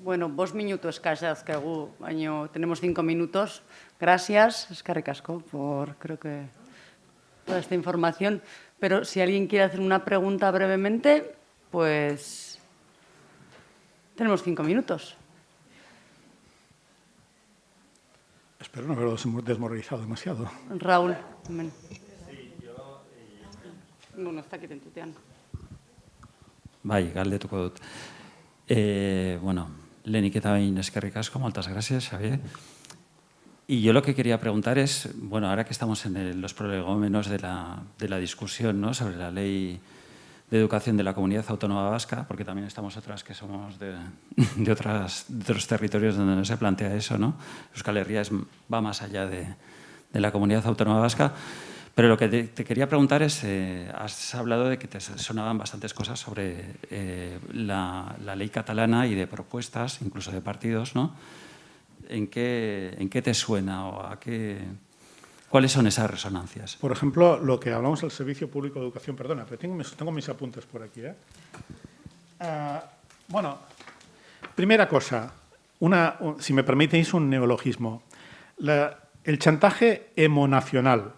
Bueno, 2 minutos escasos que tenemos 5 minutos. Gracias, eskerrik asko, por creo que toda esta información. Pero si alguien quiere hacer una pregunta brevemente, pues tenemos 5 minutos. Espero no haberlo desmoralizado demasiado. Raúl. Bueno, está aquí tentutean. Bai, galdetuko dut. Lehenik eta behin eskerrik asko, moltes gracias, Xavier. Y yo lo que quería preguntar es, ahora que estamos en los prolegómenos de la discusión, ¿no?, sobre la ley de educación de la Comunidad Autónoma Vasca, porque también estamos otras que somos de otros territorios donde no se plantea eso, ¿no? Euskal Herria va más allá de la Comunidad Autónoma Vasca. Pero lo que te quería preguntar es, has hablado de que te sonaban bastantes cosas sobre la ley catalana y de propuestas, incluso de partidos, ¿no? ¿En qué te suena o cuáles son esas resonancias? Por ejemplo, lo que hablamos del Servicio Público de Educación. Perdona, pero tengo mis apuntes por aquí. Bueno, primera cosa, si me permitéis un neologismo. El chantaje emonacional.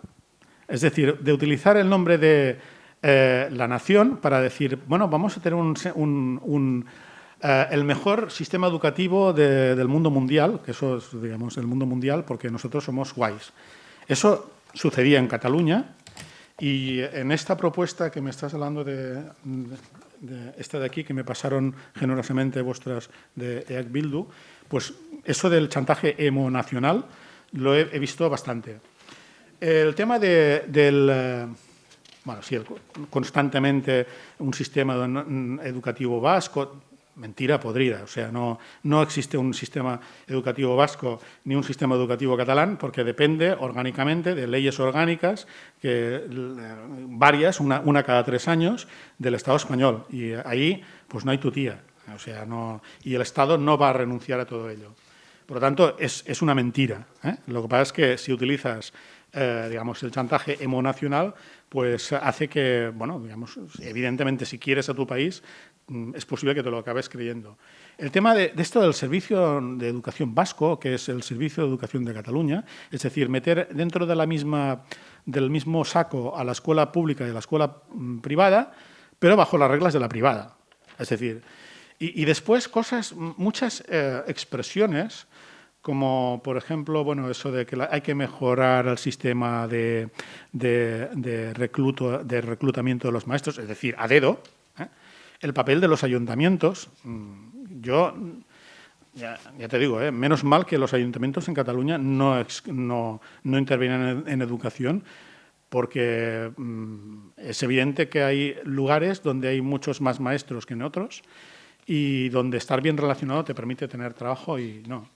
Es decir, de utilizar el nombre de la nación para decir, bueno, vamos a tener el mejor sistema educativo del mundo mundial, que eso es, digamos, el mundo mundial, porque nosotros somos guays. Eso sucedía en Cataluña y en esta propuesta que me estás hablando de esta de aquí, que me pasaron generosamente vuestras de EH Bildu, pues eso del chantaje emonacional lo he visto bastante. El tema constantemente un sistema educativo vasco, mentira podrida. O sea, no existe un sistema educativo vasco ni un sistema educativo catalán, porque depende orgánicamente de leyes orgánicas, varias, una cada 3 años, del Estado español. Y ahí pues no hay tutía. O sea, y el Estado no va a renunciar a todo ello. Por lo tanto, es una mentira. Lo que pasa es que si utilizas digamos, el chantaje emonacional, pues hace que, bueno, digamos, evidentemente, si quieres a tu país, es posible que te lo acabes creyendo. El tema de esto del Servicio de Educación Vasco, que es el Servicio de Educación de Cataluña, es decir, meter dentro del mismo saco a la escuela pública y a la escuela privada, pero bajo las reglas de la privada. Es decir, y después muchas expresiones, como, por ejemplo, bueno, eso de que hay que mejorar el sistema de reclutamiento de los maestros, es decir, a dedo. El papel de los ayuntamientos, yo ya te digo, menos mal que los ayuntamientos en Cataluña no intervienen en educación, porque es evidente que hay lugares donde hay muchos más maestros que en otros y donde estar bien relacionado te permite tener trabajo y no.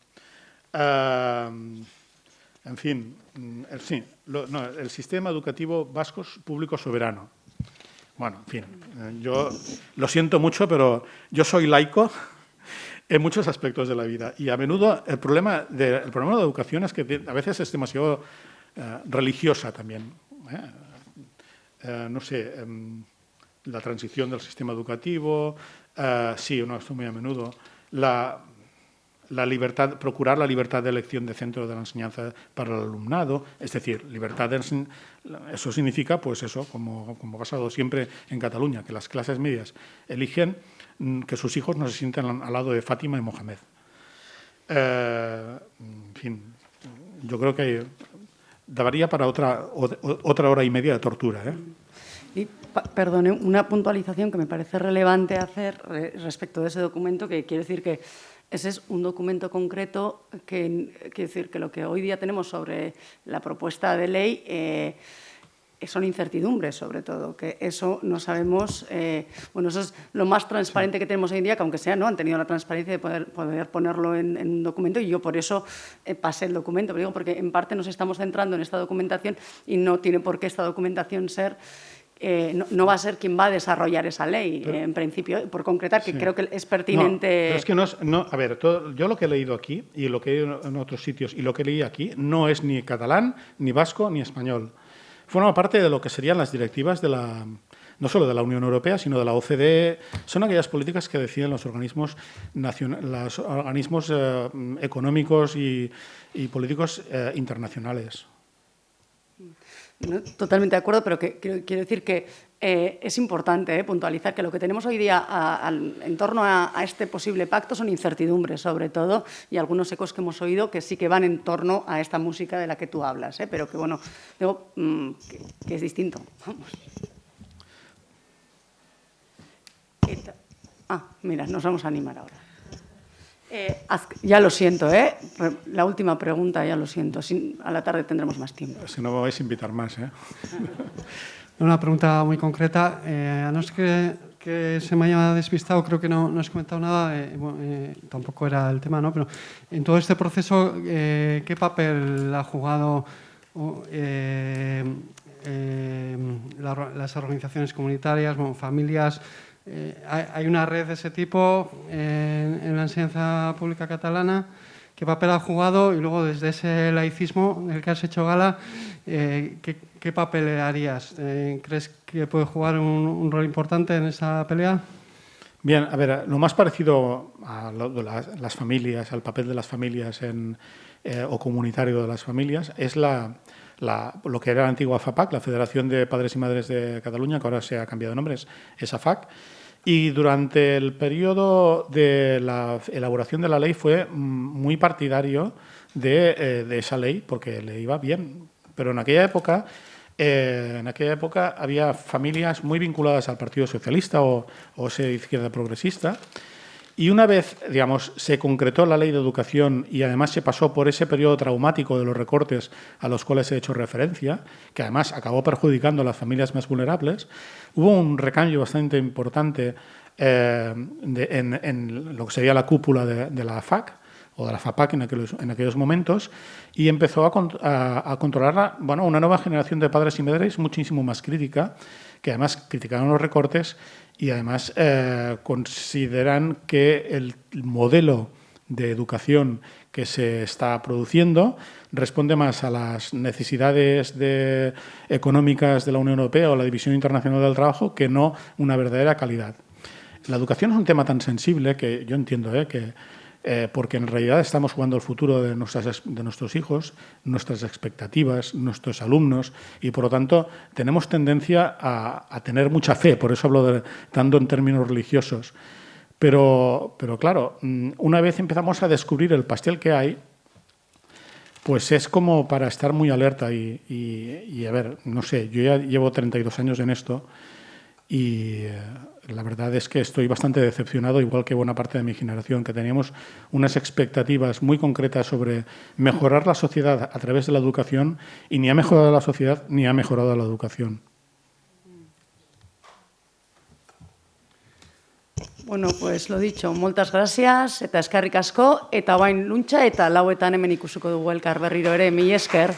En fin, sí, el sistema educativo vasco público soberano. Bueno, en fin, yo lo siento mucho, pero yo soy laico en muchos aspectos de la vida y a menudo el problema de la educación es que a veces es demasiado religiosa también. No sé, la transición del sistema educativo, sí, no, esto muy a menudo, la libertad, procurar la libertad de elección de centro de la enseñanza para el alumnado, es decir, eso significa, pues eso, como ha pasado siempre en Cataluña, que las clases medias eligen que sus hijos no se sientan al lado de Fátima y Mohamed. En fin, yo creo que daría para otra hora y media de tortura. Y, perdone, una puntualización que me parece relevante hacer respecto de ese documento, que quiere decir que ese es un documento concreto que quiere decir que lo que hoy día tenemos sobre la propuesta de ley son incertidumbres, sobre todo, que eso no sabemos, bueno, eso es lo más transparente que tenemos hoy en día, que aunque sea, no han tenido la transparencia de poder ponerlo en un documento, y yo por eso pasé el documento, pero digo, porque en parte nos estamos centrando en esta documentación y no tiene por qué esta documentación ser no va a ser quien va a desarrollar esa ley, en principio, por concretar, que sí. Creo que es pertinente. No, pero es que a ver, yo lo que he leído aquí y lo que he leído en otros sitios y lo que leí aquí no es ni catalán, ni vasco, ni español. Forma parte de lo que serían las directivas no solo de la Unión Europea, sino de la OCDE. Son aquellas políticas que deciden los organismos económicos y políticos internacionales. No, totalmente de acuerdo, pero quiero decir que es importante puntualizar que lo que tenemos hoy día en torno a este posible pacto son incertidumbres, sobre todo, y algunos ecos que hemos oído que sí que van en torno a esta música de la que tú hablas, pero que, bueno, digo, que es distinto. Vamos. Mira, nos vamos a animar ahora. Ya lo siento, la última pregunta, ya lo siento. A la tarde tendremos más tiempo. Si no me vais a invitar más, Una pregunta muy concreta. A no ser que se me haya despistado, creo que no has comentado nada, tampoco era el tema, ¿no? Pero en todo este proceso, ¿qué papel ha jugado las organizaciones comunitarias, bueno, familias. ¿Hay una red de ese tipo en la enseñanza pública catalana? ¿Qué papel ha jugado? Y luego, desde ese laicismo del que has hecho gala, ¿qué papel le harías? ¿Crees que puede jugar un rol importante en esa pelea? Bien, a ver, lo más parecido a las familias, al papel de las familias o comunitario de las familias, es lo que era la antigua FAPAC, la Federación de Padres y Madres de Cataluña, que ahora se ha cambiado de nombre, es AFAC. Y durante el periodo de la elaboración de la ley fue muy partidario de esa ley, porque le iba bien. Pero en aquella época había familias muy vinculadas al Partido Socialista o esa izquierda progresista. Y una vez, digamos, se concretó la ley de educación y además se pasó por ese periodo traumático de los recortes a los cuales he hecho referencia, que además acabó perjudicando a las familias más vulnerables, hubo un recambio bastante importante en lo que sería la cúpula de la FAC o de la FAPAC en aquellos momentos, y empezó a controlarla, bueno, una nueva generación de padres y madres muchísimo más crítica, que además criticaron los recortes y además consideran que el modelo de educación que se está produciendo responde más a las necesidades económicas de la Unión Europea o la División Internacional del Trabajo que no una verdadera calidad. La educación es un tema tan sensible que yo entiendo porque en realidad estamos jugando el futuro de nuestros hijos, nuestras expectativas, nuestros alumnos, y por lo tanto tenemos tendencia a tener mucha fe, por eso hablo tanto en términos religiosos. Pero claro, una vez empezamos a descubrir el pastel que hay, pues es como para estar muy alerta y a ver, no sé, yo ya llevo 32 años en esto y la verdad es que estoy bastante decepcionado, igual que buena parte de mi generación, que teníamos unas expectativas muy concretas sobre mejorar la sociedad a través de la educación y ni ha mejorado la sociedad ni ha mejorado la educación. Bueno, pues lo dicho, moltes gràcies eta eskerrik asko, eta bain luntxa eta lauetan hemen ikusuko dugu elkar berriro ere, mila esker.